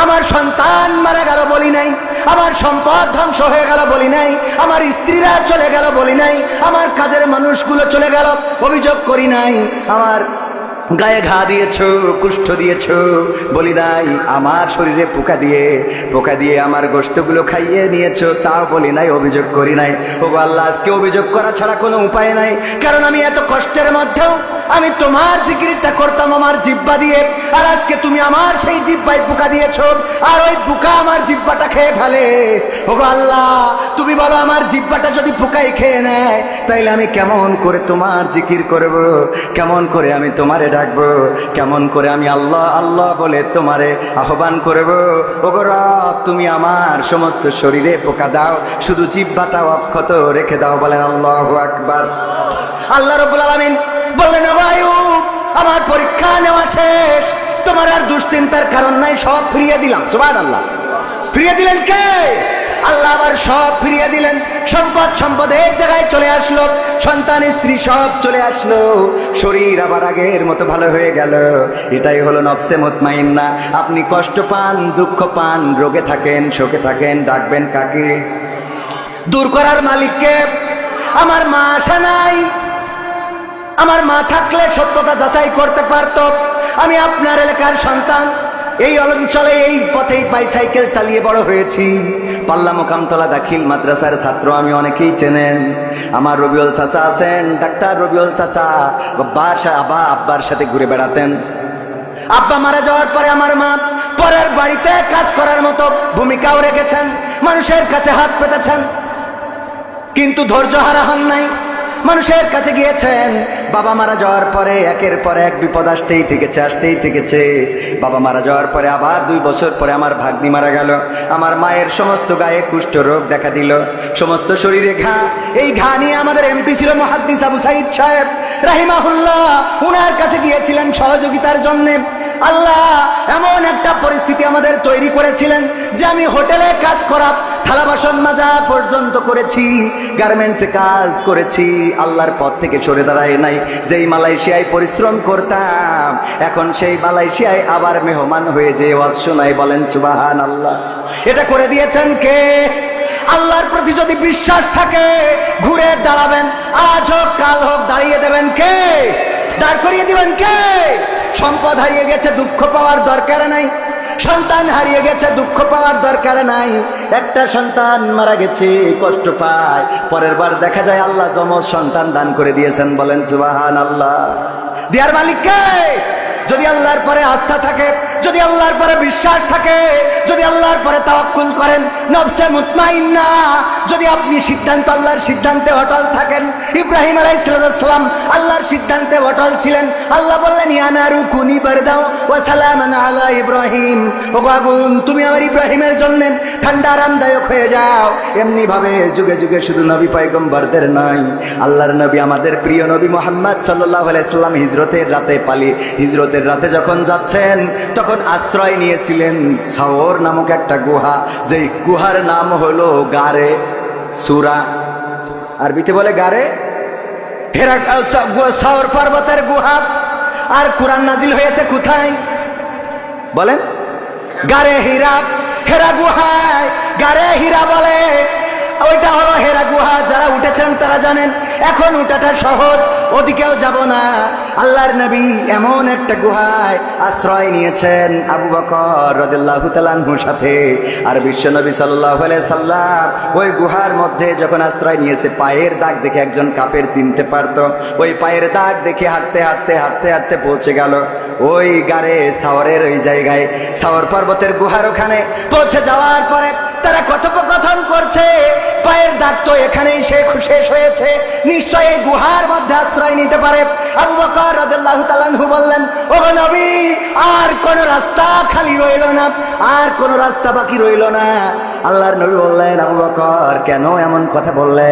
আমার সন্তান মারা গেল বলি নাই, আমার সম্পদ ধ্বংস হয়ে গেল বলি নাই, আমার স্ত্রীরা চলে গেল বলি নাই, আমার কাজের মানুষগুলো চলে গেল অভিযোগ করি নাই, আমার গায়ে ঘা দিয়েছো, কুষ্ঠ দিয়েছো বলি নাই, আমার শরীরে পোকা দিয়ে আমার গোশতগুলো খাইয়ে নিয়েছো তাও বলি নাই, অভিযোগ করি নাই। ও আল্লাহ, আজকে অভিযোগ করা ছাড়া কোনো উপায় নাই, কারণ আমি এত কষ্টের মধ্যেও আমি তোমার জিকিরটা করতাম আমার জিহ্বা দিয়ে, আর আজকে তুমি আমার সেই জিহ্বায় পোকা দিয়েছো, আর ওই পোকা আমার জিহ্বাটা খেয়ে ফেলে। ও আল্লাহ, তুমি বলো আমার জিহ্বাটা যদি পোকাই খেয়ে নেয়, তাইলে আমি কেমন করে তোমার জিকির করব, কেমন করে আমি তোমারে ডাকবো, কেমন করে আমি আল্লাহ আল্লাহ বলে তোমারে আহ্বান করব। ওগো রব, তুমি আমার সমস্ত শরীরে পোকা দাও, শুধু জিহ্বাটা অক্ষত রেখে দাও। বলেন আল্লাহু আকবার। আল্লাহ রাব্বুল আলামিন বললেন, ওগো আইয়ুব, আমার পরীক্ষা নেওয়া শেষ, তোমার আর দুশ্চিন্তার কারণ নাই, সব ফিরিয়ে দিলাম। সুবহানাল্লাহ। ফিরিয়ে দিলেন কে? আল্লাহ আবার সব ফিরিয়ে দিলেন। সম্পদের জায়গায় চলে আসলো, সন্তান স্ত্রী সব চলে আসলো, শরীর আবার আগের মতো ভালো হয়ে গেল। এটাই হলো নফসে মুতমাইন্না। আপনি কষ্ট পান, দুঃখ পান, রোগে থাকেন, শোকে থাকেন, ডাকবেন কাকে? দূর করার মালিককে। আমার মা আসা নাই, আমার মা থাকলে সত্যতা যাচাই করতে পারত। আমি আপনার এলাকার সন্তান, এই অঞ্চলে এই পথেই বাইসাইকেল চালিয়ে বড় হয়েছি। পাল্লা মোকামতলা দাখিল মাদ্রাসার ছাত্র আমি, অনেকেই চেনেন। আমার রবিউল চাচা আছেন, ডাক্তার রবিউল চাচা আব্বার সাথে ঘুরে বেড়াতেন। আব্বা মারা যাওয়ার পরে আমার মা পরের বাড়িতে কাজ করার মতো ভূমিকাও রেখেছেন, মানুষের কাছে হাত পেতেছেন, কিন্তু ধৈর্য হারা হন নাই। মানুষের কাছে গিয়েছেন। বাবা মারা যাওয়ার পরে একের পর এক বিপদ আসতেই থেকেছে। বাবা মারা যাওয়ার পরে আবার 2 বছর পরে আমার ভাগ্নি মারা গেল। আমার মায়ের সমস্ত গায়ে কুষ্ঠ রোগ দেখা দিল, সমস্ত শরীরে ঘা। এই ঘা নিয়ে আমাদের এমপি ছিল মুহাদ্দিস আবু সাইদ সাহেব রাহিমাহুল্লাহ, উনার কাছে গিয়েছিলেন সহযোগিতার জন্য। আল্লাহ এমন একটা পরিস্থিতি আমাদের তৈরি করেছিলেন যে আমি হোটেলে কাজ করা, থালা বাসন মাজা পর্যন্ত করেছি, গার্মেন্টসে কাজ করেছি। আল্লাহর পথ থেকে সরে দাঁড়ায় নাই। যেই মালয়েশিয়ায় পরিশ্রম করতাম, এখন সেই মালয়েশিয়ায় আবার মেহমান হয়ে যে ওয়াজ শোনাই। বলেন সুবহানাল্লাহ। এটা করে দিয়েছেন কে? আল্লাহর প্রতি যদি বিশ্বাস থাকে ঘুরে দাঁড়াবেন, আজ হোক কাল হোক দাঁড়িয়ে দেবেন কে? দাঁড় করিয়ে দিবেন কে? সম্পদ হারিয়ে গেছে, দুঃখ পাওয়ার দরকার নাই। সন্তান হারিয়ে গেছে, দুঃখ পাওয়ার দরকার নাই। একটা সন্তান মারা গেছে, কষ্ট পায়, পরের বার দেখা যায় আল্লাহ যমজ সন্তান দান করে দিয়েছেন। বলেন সুবহানাল্লাহ। দেয়ার মালিক কে? যদি আল্লাহর পরে আস্থা থাকে, যদি আল্লাহর পরে বিশ্বাস থাকে, যদি আল্লাহর পরে তাওয়াক্কুল করেন, নফসে মুতমাইন্না, যদি আপনি সিদ্ধান্ত আল্লাহর সিদ্ধান্তে অটল থাকেন। ইব্রাহিম আলাইহিস সালাম আল্লাহর সিদ্ধান্তে অটল ছিলেন। আল্লাহ বললেন ইয়া নারু কুনি বারদাও ওয়া সালামান আলা ইব্রাহিম, ও আগুন তুমি আমার ইব্রাহিমের জন্য ঠান্ডা আরামদায়ক হয়ে যাও। এমনি ভাবে যুগে যুগে শুধু নবী পয়গম্বরদের নয়, আল্লাহর নবী আমাদের প্রিয় নবী মুহাম্মদ সাল্লাল্লাহু আলাইহি সাল্লাম হিজরতের রাতে যখন যাচ্ছেন তখন আশ্রয় নিয়েছিলেন সাওর নামক একটা গুহা, যে গুহার নাম হলো গারে সুরা, আরবিতে বলে গারে হেরা, সাওর পর্বতের গুহা। আর কুরআন নাজিল হয়েছে কোথায় বলেন? গারে হীরা, হেরা গুহায় গারে হীরা বলে। ওইটা হলো হেরা গুহা। যারা উঠেছেন তারা জানেন এখন উঠাটা সহজ, ওদিকেও যাব না। আল্লাহর নবী এমন একটা গুহায় আশ্রয় নিয়েছেন আবু বকর রাদিয়াল্লাহু তাআলা আনহুর সাথে। আর বিশ্ব নবী সাল্লাল্লাহু আলাইহি সাল্লাম ওই গুহার মধ্যে যখন আশ্রয় নিয়েছে, পায়ের দাগ দেখে একজন কাফের চিনতে পারত। ওই পায়ের দাগ দেখে হাঁটতে পৌঁছে গেল ওই গারে সাওরের ওই জায়গায়, সাওর পর্বতের গুহার ওখানে পৌঁছে যাওয়ার পরে তারা কথোপকথন করছে। পায়ের দাগ তো এখানেই শেষ হয়েছে, নিশ্চয় এই গুহার মধ্যে আশ্রয় নিতে পারে। আবু বকর রাদিয়াল্লাহু তাআলা আনহু বললেন, ও নবী, আর কোন রাস্তা খালি রইল না, আর কোন রাস্তা বাকি রইল না। আল্লাহর নবী বললেন, আবু বকর কেন এমন কথা বললে?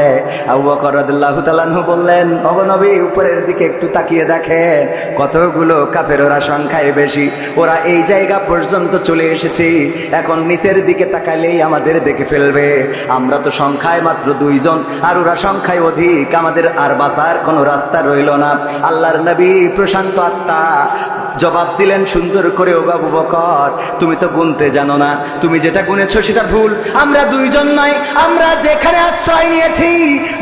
আবু বকর রাদিয়াল্লাহু তাআলা আনহু বললেন, ও নবী, উপরের দিকে একটু তাকিয়ে দেখেন, কতগুলো কাফের, ওরা সংখ্যায় বেশি, ওরা এই জায়গা পর্যন্ত চলে এসেছে। এখন নিচের দিকে তাকালেই আমাদের দেখে ফেলবে। আমরা তো সংখ্যায় মাত্র 2 জন, আর ওরা সংখ্যায় অধিক, আমাদের আর বাঁচার কোনো রাস্তা রইল না। আল্লাহর নবী প্রশান্ত আত্মা জবাব দিলেন সুন্দর করে, ও আবু বকর, তুমি তো গুনতে জানো না, তুমি যেটা গুনেছো সেটা ভুল। আমরা 2 জন নয়, আমরা যেখানে আশ্রয় নিয়েছি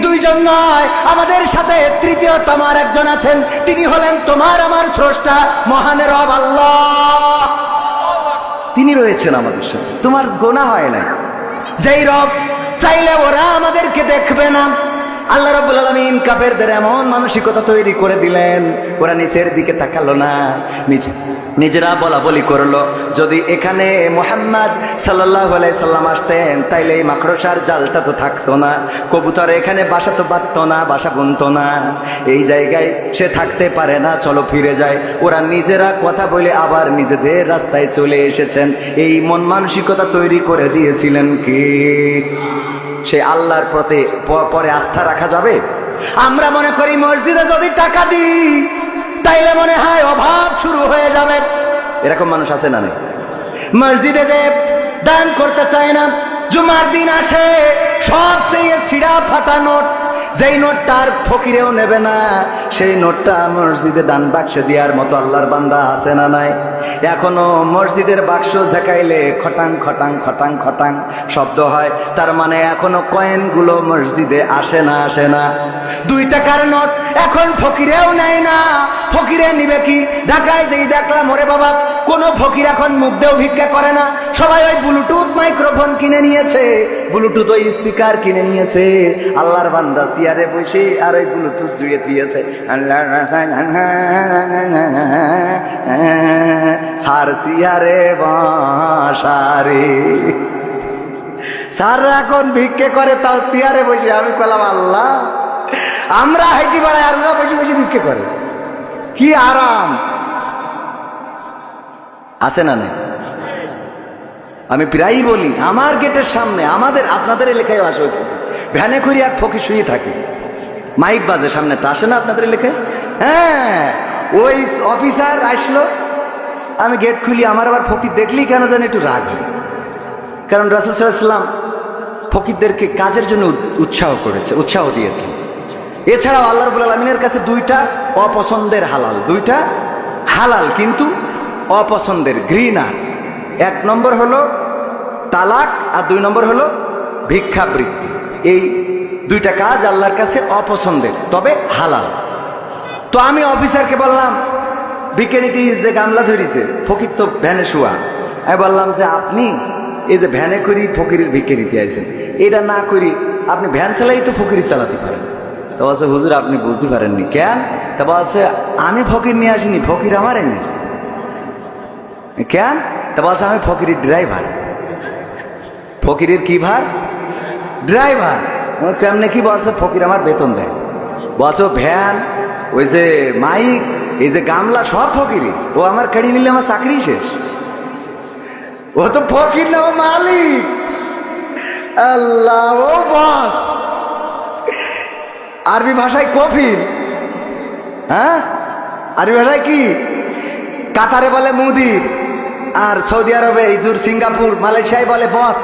2 জন নয়, আমাদের সাথে তৃতীয়তম আর একজন আছেন, তিনি হলেন তোমার আমার স্রষ্টা মহান রব আল্লাহ। তিনি রয়েছেন আমাদের সাথে, তোমার গোনা হয় না। যেই রব চাইলে ওরা আমাদেরকে দেখবে না। আল্লাহ রাব্বুল আলামিন কাফেরদের এমন মানসিকতা তৈরি করে দিলেন, ওরা নিচের দিকে তাকালো না, নিজেরা বলা বলি করলো, যদি এখানে মুহাম্মদ সাল্লাল্লাহু আলাইহি সাল্লাম আসতেন তাইলে এই মাকড়সার জালটা তো থাকতো না, কবুতর এখানে বাসা তো বাঁধতো না, বাসা বুনতো না, এই জায়গায় সে থাকতে পারে না, চলো ফিরে যায়। ওরা নিজেরা কথা বলে আবার নিজেদের রাস্তায় চলে এসেছেন। এই মন মানসিকতা তৈরি করে দিয়েছিলেন কি? সে আল্লাহর প্রতি পরে আস্থা রাখা যাবে? আমরা মনে করি মসজিদে যদি টাকা দিই তাইলে মনে হয় অভাব শুরু হয়ে যাবে। এরকম মানুষ আছে না? মসজিদে যে দান করতে চায় না, জুমার দিন আসে সবচেয়ে ছিঁড়া ফাটা নোট, যেই নোটটা আর ফকিরেও নেবে না, সেই নোটটা মসজিদে দান বাক্সে দেওয়ার মতো আল্লাহর বান্দা আছে না নাই? এখনো মসজিদের বাক্স ঝাঁকাইলে খটাং খটাং খটাং খটাং শব্দ হয়, তার মানে এখনো কয়েনগুলো মসজিদে আসে না। 2 টাকার নোট এখন ফকিরেও নেয় না। ফকিরে নিবে কি? ঢাকায় যেই দেখলাম, ওরে বাবা, কোন ফকির এখন মুখ দেও ভিক্ষা করে না, সবাই ওই ব্লুটুথ মাইক্রোফোন কিনে নিয়েছে, ব্লুটুথ ওই স্পিকার কিনে নিয়েছে। আল্লাহর বান্দা চেয়ারে বসে আর ওই ব্লুটুথ জুড়ে দিয়েছে, সার চেয়ারে বাসারে। স্যার এখন ভিক্ষে করে, তাও চেয়ারে বসে। আমি বললাম, আল্লাহ, আমরা হাইটি বাড়াই আর ওরা বসে বসে ভিক্ষে করে, কি আরাম আছে না নাই? আমি প্রায়ই বলি, আমার গেটের সামনে, আপনাদের এলাকায় আসে, ভ্যানে করে এক ফকির শুয়ে থাকে, মাইক বাজে, সামনেটা আসে না আপনাদের এলাকায়? হ্যাঁ, ওই অফিসার আসলো, আমি গেট খুলি, আমার আবার ফকির দেখলেই কেন জানি একটু রাগ হয়, কারণ রাসূল সাল্লাল্লাহু আলাইহি ওয়াসাল্লাম ফকিরদেরকে কাজের জন্য উৎসাহ দিয়েছে। এছাড়াও আল্লাহ রাব্বুল আলামিনের কাছে 2টা অপছন্দের হালাল, 2টা হালাল কিন্তু অপছন্দের, ঘৃণার। 1 নম্বর হলো তালাক, আর 2 নম্বর হলো ভিক্ষাবৃত্তি। এই 2টা কাজ আল্লাহর কাছে অপছন্দের, তবে হালাল। তো আমি অফিসারকে বললাম, ভিক্ষা নিতে যে গামলা ধরেছে, ফকির তো ভ্যানে শোয়া, আমি বললাম যে আপনি এই যে ভ্যানে করি ফকিরের ভিক্ষা নিতে আইছেন, এটা না করি আপনি ভ্যান চালাই তো ফকির চালাতে পারেন। তো বলছে, হুজুর আপনি বুঝতে পারেননি। কেন? তা বলছে, আমি ফকির নিয়ে আসিনি, ফকির আমার এনেছে। কেন? তা বলছে, আমি ফকিরের ড্রাইভার। ফকিরের কি ভার? ড্রাইভার। কেমনে কি? বলছে, ফকির আমার বেতন দেয়। বলছে, ভ্যান, ওই যে মাইক, এই যে গামলা, সব ফকিরি। ও আমার কেড়ে নিলে আমার চাকরি শেষ। ও তো ফকির না, ও মালিক। আল্লাহ, ও বস। আরবি ভাষায় কফিল। হ্যাঁ, আরবি ভাষায় কি? কাতারে বলে মুদির, আর সৌদি আরবে, ইদুর, সিঙ্গাপুর, মালয়েশিয়ায় বলে বস।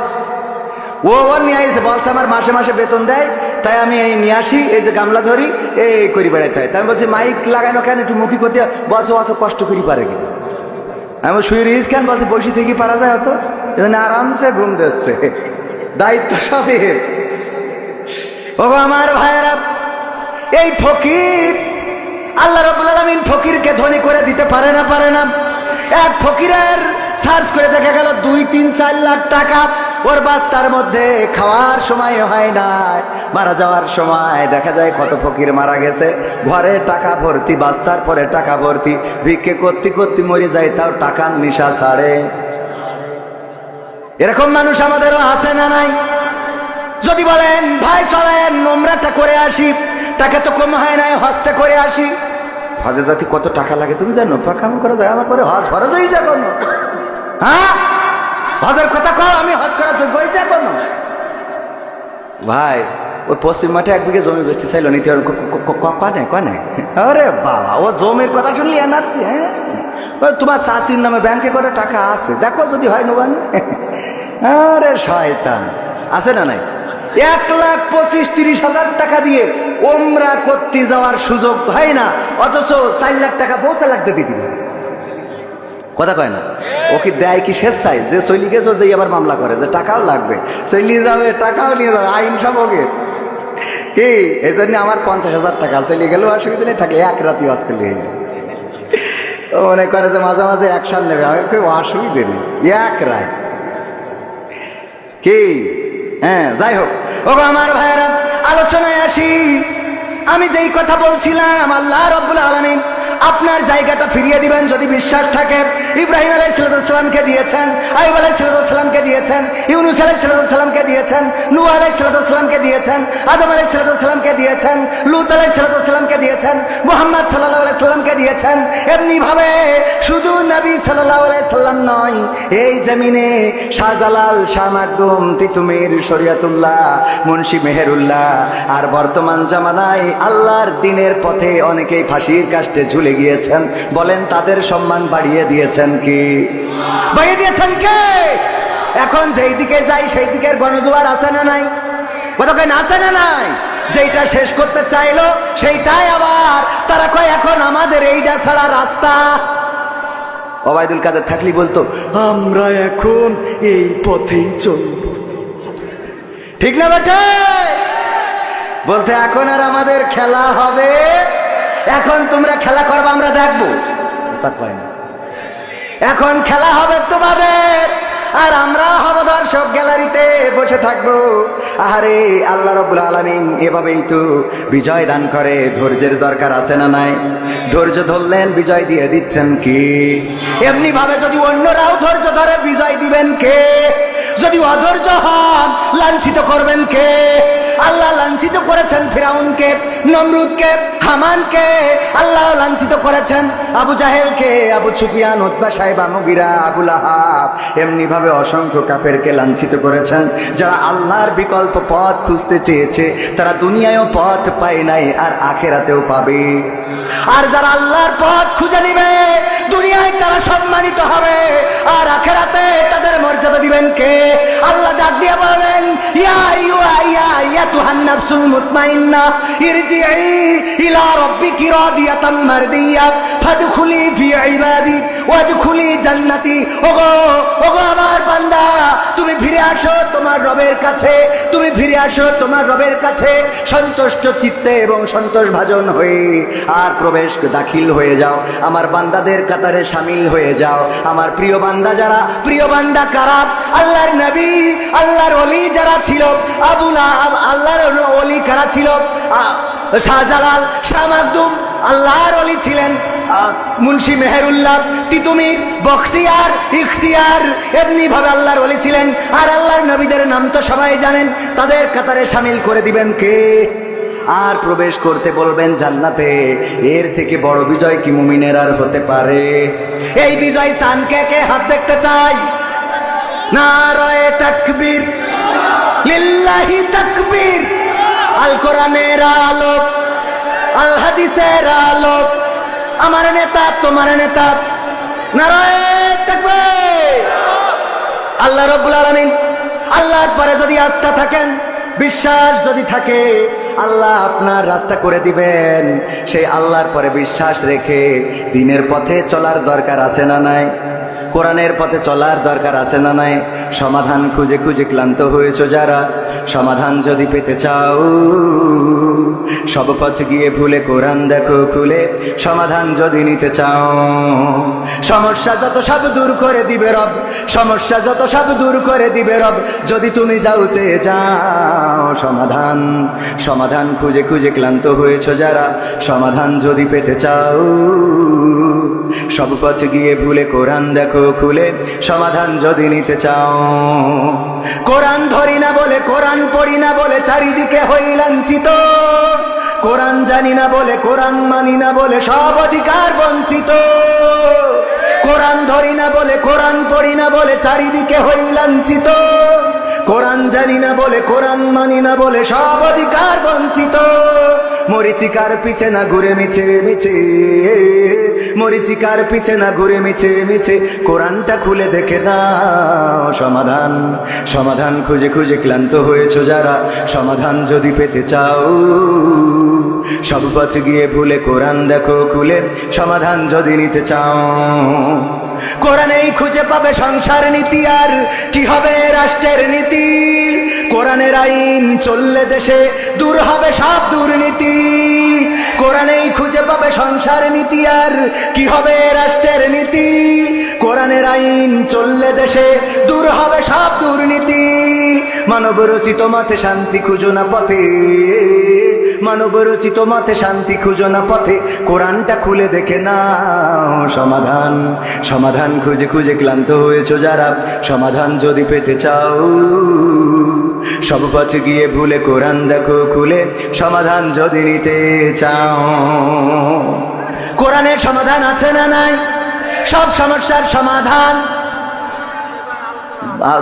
ও নিয়ে আসে, বলছে আমার মাসে মাসে বেতন দেয়, তাই আমি এই নিয়ে আসি, এই যে গামলা ধরি, এই করি বেড়াইতে হয়। তাই আমি বলছি, মাইক লাগানো কেন? একটু মুখী করতে। বলছে, অত কষ্ট করি পারে কি? আমি শুয়ে রয়েছি কেন? বলছে, বসে থেকে পারা যায় অত, এখানে আরামসে ঘুম দিচ্ছে, দায়িত্ব সবের। ও আমার ভাইয়েরা, এই ফকির, আল্লাহ রাব্বুল আলামিন ফকিরকে ধনী করে দিতে পারে না। এক ফকিরের সার্চ করে দেখা গেল 2-3-4 লাখ টাকা ওর বাস্তার মধ্যে, খাওয়ার সময় হয় না, মারা যাওয়ার সময় দেখা যায় কত ফকির মারা গেছে, ঘরে টাকা ভর্তি, বাস্তার পরে টাকা ভর্তি, ভিক্ষে করতে মরে যায়, তাও টাকার নিশা ছাড়ে। এরকম মানুষ আমাদেরও আছে না নাই? যদি বলেন, ভাই চলেন উমরাটা করে আসি, টাকা তো কম হয় নাই, হজটা করে আসি। হজে জাতি কত টাকা লাগে তুমি জানো? পাকাম করে যায়, আমার পরে হজ ফরজ হয়ে যায় কোনো? হ্যাঁ, হজের কথা কও, আমি হজ করা যোগ্য হয়েছে কোনো? ভাই, ওই পশ্চিম মাঠে 1 বিঘে জমি বেচতে চাইলো, নিতে কনে? আরে বাবা, ও জমির কথা শুনলি এনার্জি। হ্যাঁ, তোমার চাষির নামে ব্যাংকে করে টাকা আছে, দেখো যদি হয় নোবানি। আরে শয়তান, আছে না নাই? 1,25,30,000 টাকা দিয়ে ওমরা করতে যাওয়ার সুযোগ হয় না, অথচ 4 লাখ টাকা বউতে লাগতে দিতে পারে। কথা কয় না? ও কি দেয় কি শেষ চাই? যে চলি গেছো, যে আবার মামলা করে যে টাকাও লাগবে, চলি যাবে, টাকাও নিয়ে যাবে, আইন সব ওকে কি। এই জন্য আমার 50,000 টাকা চলে গেলেও অসুবিধা নেই, থাকে 1 রাতি বাস করলে মনে করে যে মাঝে মাঝে অ্যাকশন নেবে। আমি খুব অসুবিধে নেই, 1 রাত কি। হ্যাঁ, যাই হোক, ও আমার ভাইয়েরা, আলোচনায় আসি। আমি যেই কথা বলছিলাম, আল্লাহ রাব্বুল আলামিন আপনার জায়গাটা ফিরিয়ে দিবেন যদি বিশ্বাস থাকে। ইব্রাহিম আলাইহিস সালামকে দিয়েছেন, আইয়ুব আলাইহিস সালামকে দিয়েছেন, ইউনূস আলাইহিস সালামকে দিয়েছেন, নূহ আলাইহিস সালামকে দিয়েছেন, আদম আলাইহিস সালামকে দিয়েছেন, লূত আলাইহিস সালামকে দিয়েছেন, মুহাম্মদ সাল্লাল্লাহু আলাইহি সাল্লামকে দিয়েছেন। এমনি ভাবে শুধু নবী সাল্লাল্লাহু আলাইহি সাল্লাম নয়, এই জমিনে শাহজালাল, শাহ মাকদুম, তিতুমির, শরীয়তুল্লাহ, মুন্সি মেহেরুল্লাহ, আর বর্তমান জামানায় আল্লাহর দ্বীনের পথে অনেকেই ফাঁসির কাস্টে ঝুলে গিয়েছেন। বলেন, তাদের সম্মান বাড়িয়ে দিয়েছেন কি? বাড়িয়ে দিয়েছেন কে? এখন যেই দিকে যাই সেই দিকের গণজোয়ার আছে না নাই? কতক্ষণ আছে না নাই? যেটা শেষ করতে চাইলো সেইটাই আবার তারা কয় এখন আমাদের এইটা ছাড়া রাস্তা। ওবায়দুল কাদের থাকলি বলতো আমরা এখন এই পথেই চলব, ঠিক না বেটা? বলতে এখন আর আমাদের খেলা হবে, এখন তোমরা খেলা করবে আমরা দেখবো, এখন খেলা হবে তোমাদের আর আমরা হব দর্শক, গ্যালারিতে বসে থাকবো। আরে আল্লাহ রাব্বুল আলামিন এভাবেই তো বিজয় দান করে। ধৈর্যের দরকার আছে না নাই? ধৈর্য ধরলেন বিজয় দিয়ে দিচ্ছেন কি? এমনি ভাবে যদি অন্যরাও ধৈর্য ধরে বিজয় দিবেন কে? যদি অধৈর্য হন লাঞ্ছিত করবেন কে? আল্লাহ লাঞ্ছিত করেছেন ফিরাউনকে, নমরুদকে, হামানকে, আল্লাহ লাঞ্ছিত করেছেন আবু জাহেলকে, আবু সুফিয়ান, উতবা, সাইবা, মুগিরা, আবু লাহাব, এমনি ভাবে অসংখ্য কাফেরকে লাঞ্ছিত করেছেন। যারা আল্লাহর বিকল্প পথ খুঁজতে চেয়েছে তারা দুনিয়ায়ও পথ পায় নাই আর আখেরাতেও পাবে। আর যারা আল্লাহর পথ খুঁজে নিবে দুনিয়ায় তারা সম্মানিত হবে আর আখেরাতে তাদের মর্যাদা দিবেন কে? আল্লাহ ডাক দিয়ে বলেন ইয়া আইয়ুহান নাফসুল মুতমাইন্নাহ ইরজিই ইলা রাব্বিকি রাদিয়াতাম মারদিয়া ফাদখুলি ফি ইবাদি ওয়াদখুলি জান্নাতি। ওগো আমার বান্দা, তুমি ফিরে আসো তোমার রবের কাছে, তুমি ফিরে আসো তোমার রবের কাছে সন্তুষ্ট চিত্তে এবং সন্তোষ ভাজন হয়ে, আর প্রবেশ দাখিল হয়ে যাও, আমার বান্দাদের কাতারে শামিল হয়ে যাও। আমার প্রিয় বান্দা যারা, প্রিয় বান্দা কারা? আল্লাহর নবী, আল্লাহর ওলি যারা ছিল, আবু লাহাব, আল্লাহর ওলি কারা ছিল? শাহজালাল, শাহ মাকদুম আল্লাহর ওলি ছিলেন। মুন্সি মেহেরুল্লাহ, তিতুমির, বখতিয়ার, ইখতিয়ার এমনি ভাবে আল্লাহর ওলি ছিলেন। আর আল্লাহর নবীদের নাম তো সবাই জানেন, তাদের কাতারে শামিল করে দিবেন কে? আর প্রবেশ করতে বলবেন জান্নাতে। এর থেকে বড় বিজয় কি মুমিনের আর হতে পারে? এই বিজয় চান কে? কে হাত দেখতে চাই? নারায়ে তাকবীর, লিল্লাহি তাকবীর। আল কোরআনের আলো, আল হাদিসের আলো, আমার নেতা তোমার নেতা, নারায়ে তাকবীর। আল্লাহ রাব্বুল আলামিন, আল্লাহর পরে যদি আস্থা থাকেন, বিশ্বাস যদি থাকে, আল্লাহ আপনার রাস্তা করে দিবেন। সেই আল্লাহর পরে বিশ্বাস রেখে দিনের পথে চলার দরকার আছে না নাই? কোরআনের পথে চলার দরকার আছে না নাই? সমাধান খুঁজে খুঁজে ক্লান্ত হয়েছো যারা, সমাধান যদি পেতে চাও সব পথ গিয়ে ভুলে কোরআন দেখো খুলে। সমাধান যদি নিতে চাও, সমস্যা যত সব দূর করে দিবে রব, সমস্যা যত সব দূর করে দিবে রব, যদি তুমি যাও চেয়ে যাও সমাধান। সমাধান খুঁজে খুঁজে ক্লান্ত হয়েছো যারা, সমাধান যদি পেতে চাও সব পথ গিয়ে ভুলে কোরআন দেখো খুলে। সমাধান যদি নিতে চাও, কোরআন ধরি না বলে, কোরআন পড়ি না বলে চারিদিকে হই লাঞ্ছিত, কোরআন জানি না বলে, কোরআন মানি না বলে সব অধিকার বঞ্চিত। কোরআন ধরি না বলে, কোরআন পড়ি না বলে চারিদিকে হই লাঞ্ছিত, কোরআন জানি না বলে, কোরআন মানি না বলে সব অধিকার বঞ্চিত। মরিচিকার পিছে না ঘুরে মিছে মিছে, মরিচিকার পিছে না ঘুরে মিছে মিছে, কোরআনটা খুলে দেখে নাও সমাধান। সমাধান খুঁজে খুঁজে ক্লান্ত হয়েছো যারা, সমাধান যদি পেতে চাও সব পথ গিয়ে ভুলে কোরআন দেখো খুলে। সমাধান যদি নিতে চাও, কোরআনেই খুঁজে পাবে সংসার নীতি, আর কি হবে রাষ্ট্রের নীতি। কোরআনের আইন চললে দেশে দূর হবে সব দুর্নীতি। কোরআনেই খুঁজে পাবে সংসার নীতি, আর কি হবে রাষ্ট্রের নীতি। কোরআনের আইন চললে দেশে দূর হবে সব দুর্নীতি। মানব রচিত মতে শান্তি খুঁজো না পথে, মানব রচিত মতে শান্তি খুঁজো না পথে, কোরআনটা খুলে দেখে নাও সমাধান। সমাধান খুঁজে খুঁজে ক্লান্ত হয়েছো যারা, সমাধান যদি পেতে চাও সব পথে গিয়ে ভুলে কোরআন দেখো খুলে। সমাধান যদি নিতে চাও, কোরআনের সমাধান আছে না নাই? সব সমস্যার সমাধান।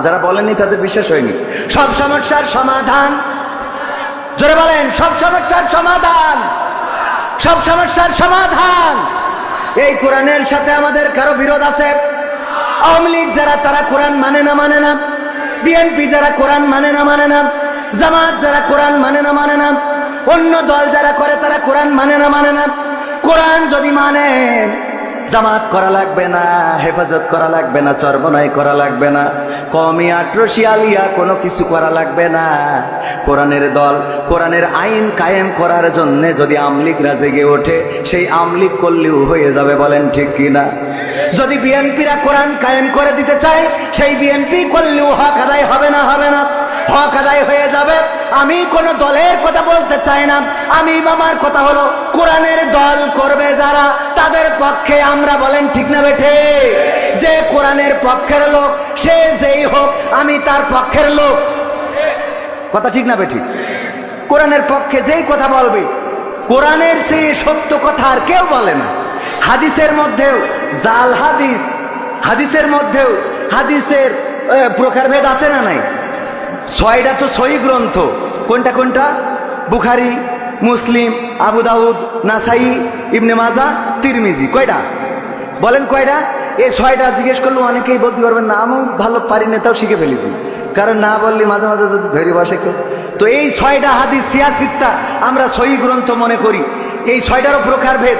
যারা বলেননি তাদের বিশ্বাস হয়নি। সব সমস্যার সমাধান, জোরে বলেন, সব সমস্যার সমাধান, সব সমস্যার সমাধান। এই কোরআনের সাথে আমাদের কারো বিরোধ আছে? আওয়ামী লীগ যারা, তারা কোরআন মানে না, মানে না। বিএনপি যারা কোরআন মানে না, মানে না। জামাত যারা কোরআন মানে না, মানে না। অন্য দল যারা করে তারা কোরআন মানে না। কোরআন যদি মানে জামাত করা লাগবে না, হেফাজত করা লাগবে না, চরমনাই করা লাগবে না, কওমি আটরশি আলিয়া কোনো কিছু করা লাগবে না। কোরআনের দল, কোরআনের আইন কায়েম করার জন্য যদি আমলিগরা জেগে ওঠে, সেই আমলিগ করলেও হয়ে যাবে। বলেন ঠিক কিনা? যদি বিএনপিরা কোরআন কায়েম করে দিতে চায়, সেই বিএনপি করলেও হক আদায় হবে না? হক আদায় হয়ে যাবে। আমি কোন দলের কথা বলতে চাই না, আমার কথা হলো কোরআনের দল করবে যারা, তাদের পক্ষে আমরা। বলেন ঠিক না বেঠে? যে কোরআনের পক্ষের লোক, সে যেই হোক, আমি তার পক্ষের লোক। কথা ঠিক না বেঠি? কোরআনের পক্ষে যেই কথা বলবে, কোরআনের চেয়ে সত্য কথা আর কেউ বলে না। হাদিসের মধ্যেও জাল হাদিস, হাদিসের মধ্যেও হাদিসের প্রকারভেদ আছে না নাই? 6টা তো সহিহ গ্রন্থ। কোনটা? বুখারী, মুসলিম, আবু দাউদ, নাসাই, ইবনে মাজাহ, তিরমিজি। কয়টা বলেন? কয়টা? এই 6টা জিজ্ঞেস করলে অনেকেই বলতে পারবেন না, আমি ভালো পারি না, তাও শিখে ফেলেছি। কারণ না বললে মাঝে মাঝে যদি ধরে বসে কেউ। তো এই 6টা হাদিস সিয়াসিত্তা আমরা সহিহ গ্রন্থ মনে করি। এই 6টারও প্রকারভেদ।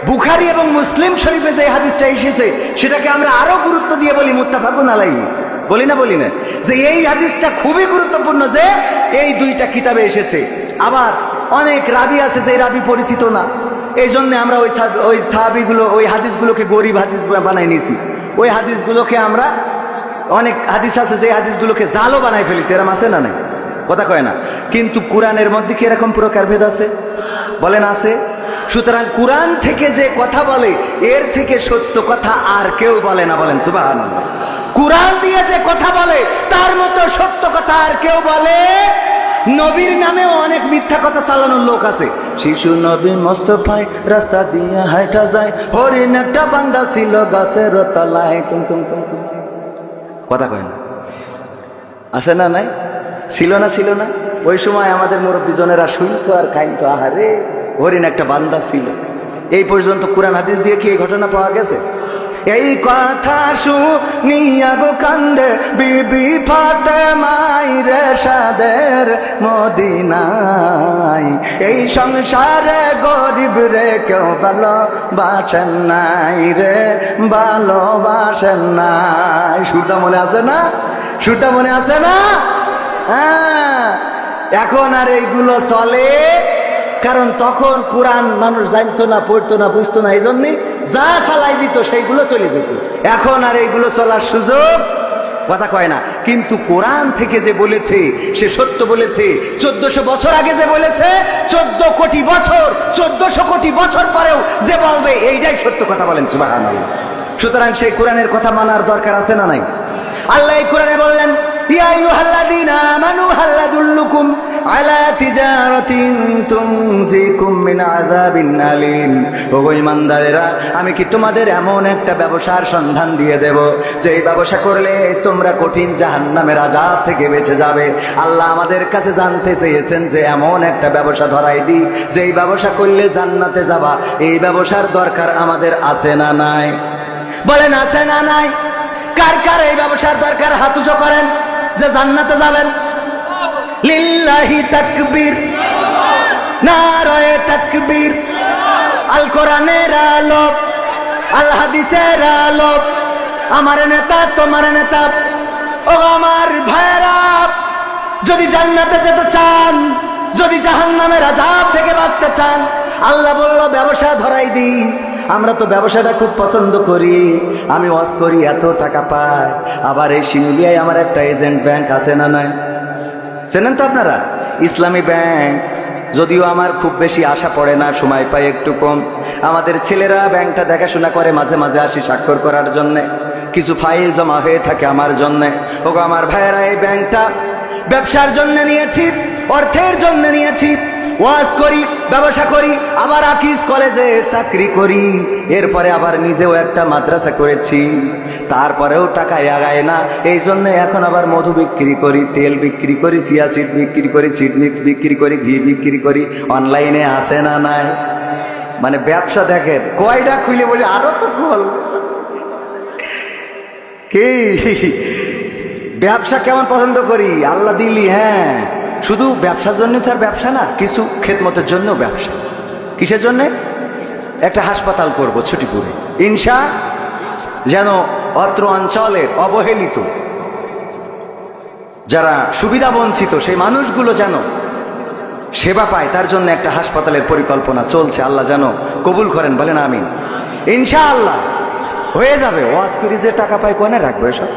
বুখারী এবং মুসলিম শরীফে যে হাদিসটা এসেছে, সেটাকে আমরা আরো গুরুত্ব দিয়ে বলি মুত্তাফাকুন আলাইহি। বলি না যে এই হাদিসটা খুবই গুরুত্বপূর্ণ, যে এই 2টা কিতাবে এসেছে। আবার অনেক রাবি আছে যে রাবি পরিচিত না, এই জন্য আমরা ওই সাহাবিগুলো, ওই হাদিসগুলোকে গরিব হাদিস বানাই নিয়েছি। ওই হাদিসগুলোকে আমরা, অনেক হাদিস আছে যে হাদিসগুলোকে জালও বানাই ফেলেছি। এরম আছে না নাই? কথা কয় না। কিন্তু কোরআনের মধ্যে কি এরকম প্রকারভেদ আছে? বলেন আছে? সুতরাং কোরআন থেকে যে কথা বলে, এর থেকে সত্য কথা আর কেউ বলে না। বলেন সুবহানাল্লাহ। কোরআন দিয়ে যে কথা বলে, তার মতো সত্য কথা আর কেউ বলে। নবীর নামেও অনেক মিথ্যা কথা চালানোর লোক আছে। শিশু নবী মোস্তফায় রাস্তা দিয়ে হাঁটা যায়, হরিণ একটা বান্দা ছিল গাছের তলায়। কথা কয় না? আছে না নাই? ছিল না? ওই সময় আমাদের মুরব্বীজনেরা শুনতো আর খাইতো, আহারে হরিণ একটা বান্দা ছিল। এই পর্যন্ত কোরআন হাদিস দিয়ে কি এই ঘটনা পাওয়া গেছে? এই কথা শুনিয়া গো কান্দে বিবি ফাতেমাই রে সাদের মদিনায়। এই সংসারে গরিব রে কেউ ভালোবাসেন নাই রে, ভালোবাসেন নাই। সুরটা মনে আছে না? হ্যাঁ, এখন আর এইগুলো চলে। কারণ তখন কোরআন মানুষ জানতো না, পড়তো না, বুঝতো না, এই জন্যে যা ফালাই দিত সেইগুলো চলে যেত। এখন আর এইগুলো চলার সুযোগ, কথা কয় না। কিন্তু কোরআন থেকে যে বলেছে, সে সত্য বলেছে। 1400 বছর আগে যে বলেছে, 14 কোটি বছর, 1400 কোটি বছর পরেও যে বলবে, এইটাই সত্য কথা। বলেন সুবহানাল্লাহ। সুতরাং সেই কোরআনের কথা মানার দরকার আছে না নাই? আল্লাহ এই কোরআনে বললেন, ইয়া আইয়ুহাল্লাযীনা আমানু হাল আদুল্লুকুম আলা তিজারাতিন তুনজিকুম মিন আযাবিন আলীম। ওগো ঈমানদারেরা, আমি কি তোমাদের এমন একটা ব্যবসার সন্ধান দিয়ে দেব, যে এই ব্যবসা করলে তোমরা কঠিন জাহান্নামের আযাব থেকে বেঁচে যাবে। আল্লাহ আমাদের কাছে জানতে চেয়েছেন যে এমন একটা ব্যবসা ধরাই দিই, যে এই ব্যবসা করলে জান্নাতে যাবা। এই ব্যবসার দরকার আমাদের আছে না নাই? বলেন আছে না নাই? কার এই ব্যবসার দরকার? হাত উঁচু করেন যে জান্নাতে যাবেন। লিল্লাহি তাকবীর, নারায়ে তাকবীর। আল কোরআনের আলো, আল হাদিসের আলো। আমার নেতা, তোমার নেতা। ও আমার ভাইরা, যদি জান্নাতে যেতে চান, যদি জাহান্নামের আযাব থেকে বাঁচতে চান, আল্লাহ বলল ব্যবসা ধরাই দিই। আমরা তো ব্যবসাটা খুব পছন্দ করি। আমি ওয়াজ করি, এত টাকা পাই। আবার এই শিমুলিয়ায় আমার একটা এজেন্ট ব্যাংক আছে না নাই? চেনেন তো আপনারা? ইসলামী ব্যাংক। যদিও আমার খুব বেশি আশা পড়ে না, সময় পাই একটু কম। আমাদের ছেলেরা ব্যাংকটা দেখাশোনা করে, মাঝে মাঝে আসি স্বাক্ষর করার জন্যে। কিছু ফাইল জমা হয়ে থাকে আমার জন্যে। ওগো আমার ভাইয়েরা, এই ব্যাংকটা ব্যবসার জন্য নিয়েছি, অর্থের জন্য নিয়েছি। ওয়াজ করি, ব্যবসা করি, আবার আকিজ কলেজে চাকরি করি। এরপরে আবার নিজেও একটা মাদ্রাসা করেছি। তারপরেও টাকা আগায় না। এই জন্য এখন আবার মধু বিক্রি করি, তেল বিক্রি করি, চিয়া সিড বিক্রি করি, সিড মিক্স বিক্রি করি, ঘি বিক্রি করি। অনলাইনে আসে না নাই? মানে ব্যবসা দেখেন কয়টা খুলে বলি, আরো তো বল কি ব্যবসা কেমন পছন্দ করি। আল্লাহ দিলি, হ্যাঁ শুধু ব্যবসার জন্য তো আর ব্যবসা না, কিছু খেদমতের জন্য ব্যবসা। কিসের জন্যে? একটা হাসপাতাল করব ছুটিপুরে, ইনশা, যেন অত্র অঞ্চলের অবহেলিত যারা সুবিধা বঞ্চিত সেই মানুষগুলো যেন সেবা পায়, তার জন্য একটা হাসপাতালের পরিকল্পনা চলছে। আল্লাহ যেন কবুল করেন, বলেন আমিন। ইনশাআল্লাহ হয়ে যাবে। ওয়াজ করি যে টাকা পায় কোনে রাখবো এসব?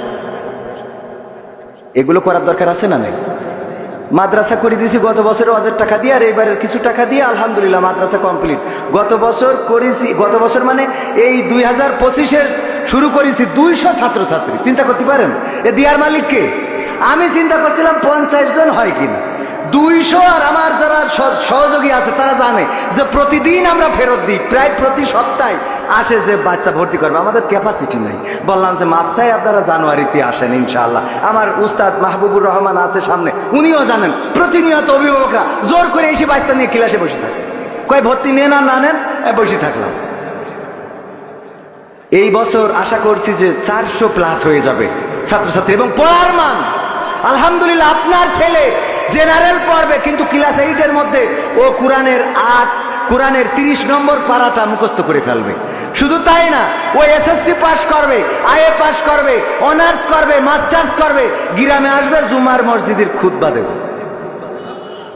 এগুলো করার দরকার আছে না নেই? মাদ্রাসা করে দিয়েছি গত বছর ওয়াজের টাকা দিয়ে, আর এইবারের কিছু টাকা দিয়ে আলহামদুলিল্লাহ মাদ্রাসা কমপ্লিট। গত বছর করেছি, গত বছর মানে এই 2025-এর শুরু করেছি 200 ছাত্রছাত্রী। চিন্তা করতে পারেন এ দিয়ার মালিককে? আমি চিন্তা করছিলাম 50 জন হয় কিনা, 200। আর আমার যারা সহযোগী আছে তারা জানে যে প্রতিদিন আমরা ফেরত দিই, প্রায় প্রতি সপ্তাহে আসে যে বাচ্চা ভর্তি করবে, আমাদের ক্যাপাসিটি নাই। বললাম যে মাপ চাই, আপনারা জানুয়ারিতে আসেন ইনশাআল্লাহ। আমার উস্তাদ মাহবুবুর রহমান আছে সামনে, উনিও জানেন প্রতিনিয়ত অভিভাবকরা জোর করে এসে বাচ্চা নিয়ে ক্লাসে বসে থাকে, কয় ভর্তি নেন আর না নেন, বসে থাকলাম। এই বছর আশা করছি যে 400+ হয়ে যাবে ছাত্রছাত্রী, এবং পড়ার মান আলহামদুলিল্লাহ। আপনার ছেলে জেনারেল পড়বে কিন্তু ক্লাস 8-এর মধ্যে ও কোরআনের 30 নম্বর পারাটা মুখস্থ করে ফেলবে। শুধু তাই না, ও এসএসসি পাস করবে, আইএ পাস করবে, অনার্স করবে, মাস্টার্স করবে, গ্রামে আসবে জুমার মসজিদের খুতবা দেবে।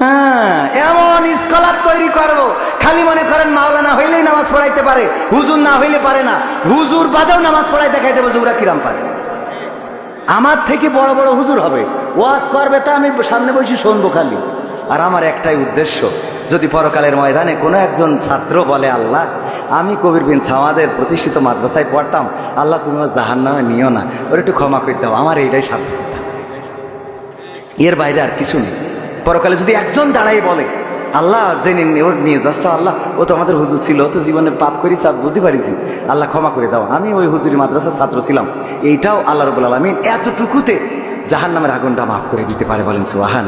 হ্যাঁ, এমন স্কলার তৈরি করব। খালি মনে করেন মাওলানা হইলেই নামাজ পড়াইতে পারে, হুজুর না হইলে পারে না। হুজুর বাদেও নামাজ পড়াই দেখাই দেবো যে ওরা কিরাম পারে। আমার থেকে বড় বড় হুজুর হবে, ওয়াজ করবে, তা আমি সামনে বসে শুনবো খালি। আর আমার একটাই উদ্দেশ্য, যদি পরকালের ময়দানে কোনো একজন ছাত্র বলে আল্লাহ আমি কবির বিন সাওয়াদের প্রতিষ্ঠিত মাদ্রাসায় পড়তাম, আল্লাহ তুমি ও জাহান্নামে নিও না, ওর একটু ক্ষমা করে দাও, আমার এইটাই সার্থকতা। এর বাইরে আর কিছু নেই। পরকালে যদি একজন দাঁড়াই বলে আল্লাহ জেনে ওর নিয়ে যাচ্ছ, আল্লাহ ও তো আমাদের হুজুর ছিল, ও তো জীবনে পাপ করি সব বুঝতে পারিছি, আল্লাহ ক্ষমা করে দাও, আমি ওই হুজুরি মাদ্রাসার ছাত্র ছিলাম, এইটাও আল্লাহ রাব্বুল আলামিন এতটুকুতে জাহান্নামের আগুনটা মাফ করে দিতে পারে। বলেন সুবহান।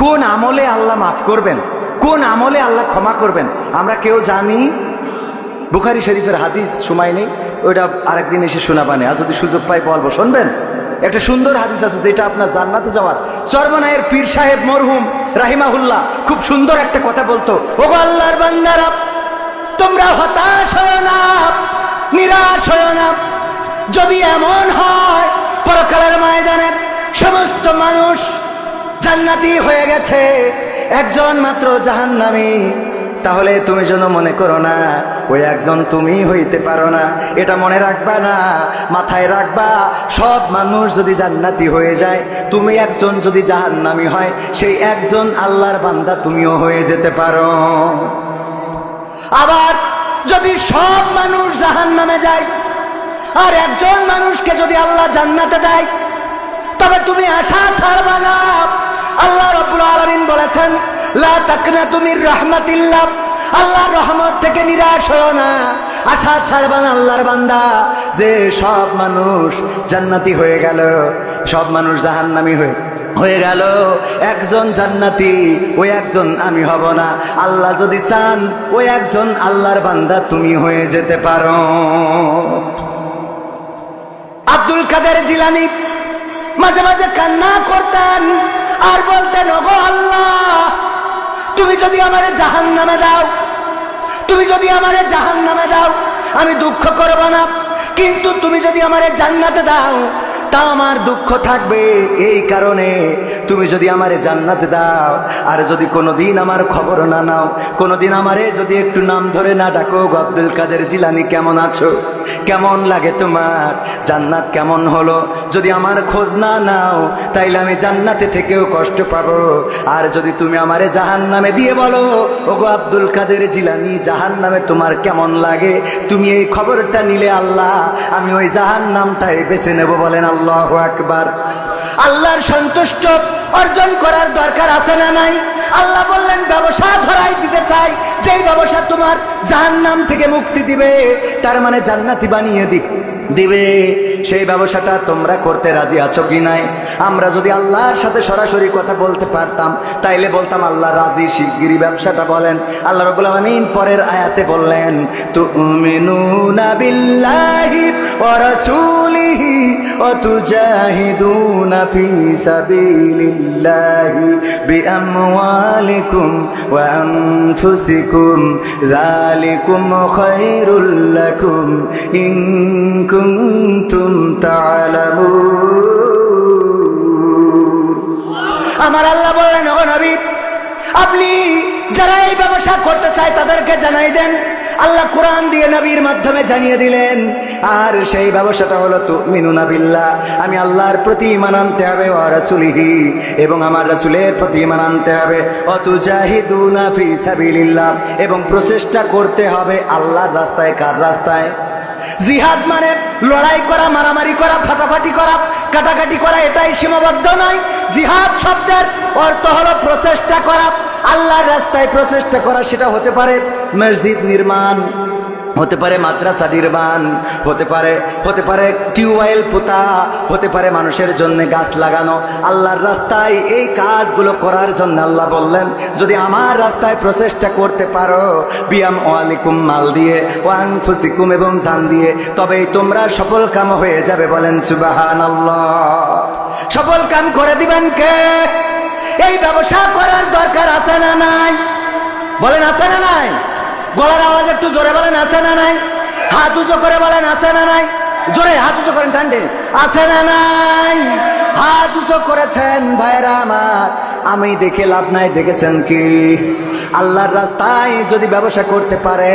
কোন আমলে আল্লাহ মাফ করবেন, কোন আমলে আল্লাহ ক্ষমা করবেন আমরা কেউ জানি? বুখারী শরীফের হাদিস, সময় নেই, ওইটা আরেকদিন এসে শোনাবানে, আর যদি সুযোগ পাই বলবো, শুনবেন। একটা সুন্দর হাদিস আছে যেটা আপনার জান্নাতে যাওয়ার। চরমনায়ের পীর সাহেব মরহুম রাহিমাহুল্লাহ খুব সুন্দর একটা কথা বলতো, ওগো আল্লাহর বান্দারা, তোমরা হতাশ হও না, নিরাশ হও না। যদি এমন হয় পরকালের ময়দানে সমস্ত মানুষ জান্নাতি হয়ে গেছে, একজন মাত্র জাহান্নামী, তাহলে তুমি যেন মনে করো না ওই একজন তুমি হইতে পারো না। এটা মনে রাখবা না, মাথায় রাখবা, সব মানুষ যদি জান্নাতি হয়ে যায়, তুমি একজন যদি জাহান্নামী হয়, সেই একজন আল্লাহর বান্দা তুমিও হয়ে যেতে পারো। আবার যদি সব মানুষ জাহান্নামে যায় আর একজন মানুষকে যদি আল্লাহ জান্নাতে দেয়, তবে তুমি আশা ছাড়বা না। আল্লাহ রাব্বুল আলামিন বলেছেন লা তাকনাতু মির রাহমাতিল্লাহ, আল্লাহর রহমত থেকে নিরাশ হও না, আশা ছাড়বা না আল্লাহর বান্দা যে সব মানুষ জান্নাতি হয়ে গেল, সব মানুষ জাহান্নামী হয়ে গেল, একজন জান্নাতি, ওই একজন আমি হব না। আল্লাহ যদি চান ওই একজন আল্লাহর বান্দা তুমি হয়ে যেতে পারো। আব্দুল কাদের জিলানী মাঝে মাঝে কান্না করতেন আর বলতেন, ওগো আল্লাহ তুমি যদি আমারে জাহান্নামে দাও, তুমি যদি আমারে জাহান্নামে দাও আমি দুঃখ করব না, কিন্তু তুমি যদি আমারে জান্নাতে দাও তা আমার দুঃখ থাকবে। এই কারণে তুমি যদি আমারে জান্নাতে দাও আর যদি কোনোদিন আমার খবর না নাও, কোনোদিন আমারে যদি একটু নাম ধরে না ডাকো, আব্দুল কাদের জিলানী কেমন আছো, কেমন লাগে তোমার, জান্নাত কেমন হলো, যদি আমার খোঁজ না নাও তাইলে আমি জান্নাতে থেকেও কষ্ট পাবো। আর যদি তুমি আমারে জাহান্নামে দিয়ে বলো, ওগো আব্দুল কাদের জিলানী জাহান্নামে তোমার কেমন লাগে, তুমি এই খবরটা নিলে আল্লাহ আমি ওই জাহান্নামটাই বেছে নেব। বলেন আল্লাহু আকবার। আল্লাহর সন্তুষ্ট অর্জন করার দরকার আছে না নাই? আল্লাহ বললেন ব্যবসা ধরাই দিতে চাই, যেই ব্যবসা তোমার জাহান্নাম থেকে মুক্তি দিবে, তার মানে জান্নাতি বানিয়ে দিবে, সেই ব্যবসাটা তোমরা করতে রাজি আছো কি নাই? আমরা যদি আল্লাহর সাথে সরাসরি কথা বলতে পারতাম তাইলে বলতাম আল্লাহ রাজি, শিগগিরই ব্যবসাটা বলেন। আল্লাহ রাব্বুল আলামিন পরের আয়াতে বললেন তুমিনুনা বিল্লাহি ورسوله وتجاهدون في سبيل الله بأموالكم وأنفسكم ذلكم خير لكم إن كنتم تعلمون আমার আল্লাহ বললেন ও নবী আপনি যারা এই ব্যবসা করতে চায় তাদেরকে জানাই দেন আল্লাহ কোরআন দিয়ে নবীর মাধ্যমে জানিয়ে দিলেন আর সেই ব্যবসাটা হলো তুমিনুনা বিল্লাহ আমি আল্লাহর প্রতি ঈমান আনতে হবে ওয়া রাসূলিহি এবং আমার রাসূলের প্রতি ঈমান আনতে হবে ওয়া তুজাহিদুনা ফি সাবিলিল্লাহ এবং প্রচেষ্টা করতে হবে আল্লাহর রাস্তায় কার রাস্তায় জিহাদ মানে লড়াই করা মারামারি করা ফাটাফাটি করা কাটাকাটি করা এটাই সীমাবদ্ধ নয় জিহাদ শব্দের অর্থ হলো প্রচেষ্টা করা আল্লাহর রাস্তায় প্রচেষ্টা করা সেটা হতে পারে মসজিদ নির্মাণ হতে পারে মাদ্রাসা নির্মাণ হতে পারে টিউবওয়েল পোতা হতে পারে মানুষের জন্য গাছ লাগানো আল্লাহর রাস্তায় এই কাজগুলো করার জন্য আল্লাহ বললেন যদি আমার রাস্তায় প্রচেষ্টা করতে পারো বিয়াম ওয়ালিকুম মাল দিয়ে ওয়ানফুসিকুম এবং জান দিয়ে তবেই তোমরা সফল কাম হয়ে যাবে বলেন সুবহানাল্লাহ সফল কাম করে দিবেন কে এই ব্যবসা করার দরকার আছে না নাই বলেন আছে না নাই গলার আওয়াজ একটু জোরে বলেন আছে না নাই হাত উঁচু করে বলেন আছে না নাই জোরে হাত উঁচু করেন টান্ডে আছে না নাই হাত উঁচু করেছেন ভাইরা আমার আমি দেখে লাভ নাই দেখেছেন কি আল্লাহর রাস্তায় যদি ব্যবসা করতে পারে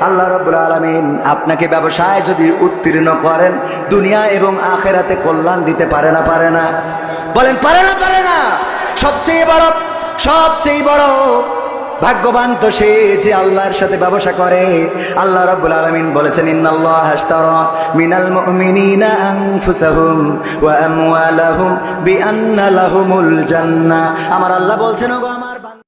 আল্লাহ রাব্বুল আলামিন আপনাকে ব্যবসায় যদি উত্তীর্ণ করেন দুনিয়া এবং আখিরাতে কল্যাণ দিতে পারে না বলেন পারে না সবচেয়ে বড় ভাগ্যবান তো সে যে আল্লাহর সাথে ব্যবসা করে আল্লাহ রাব্বুল আলামিন বলেছেন ইন্নাল্লাহা আশতারা মিনাল মুমিনিনা আনফুসাহুম ওয়া আমওয়ালাহুম বিআন্না লাহুমুল জান্নাহ আমার আল্লাহ বলছেন ওগো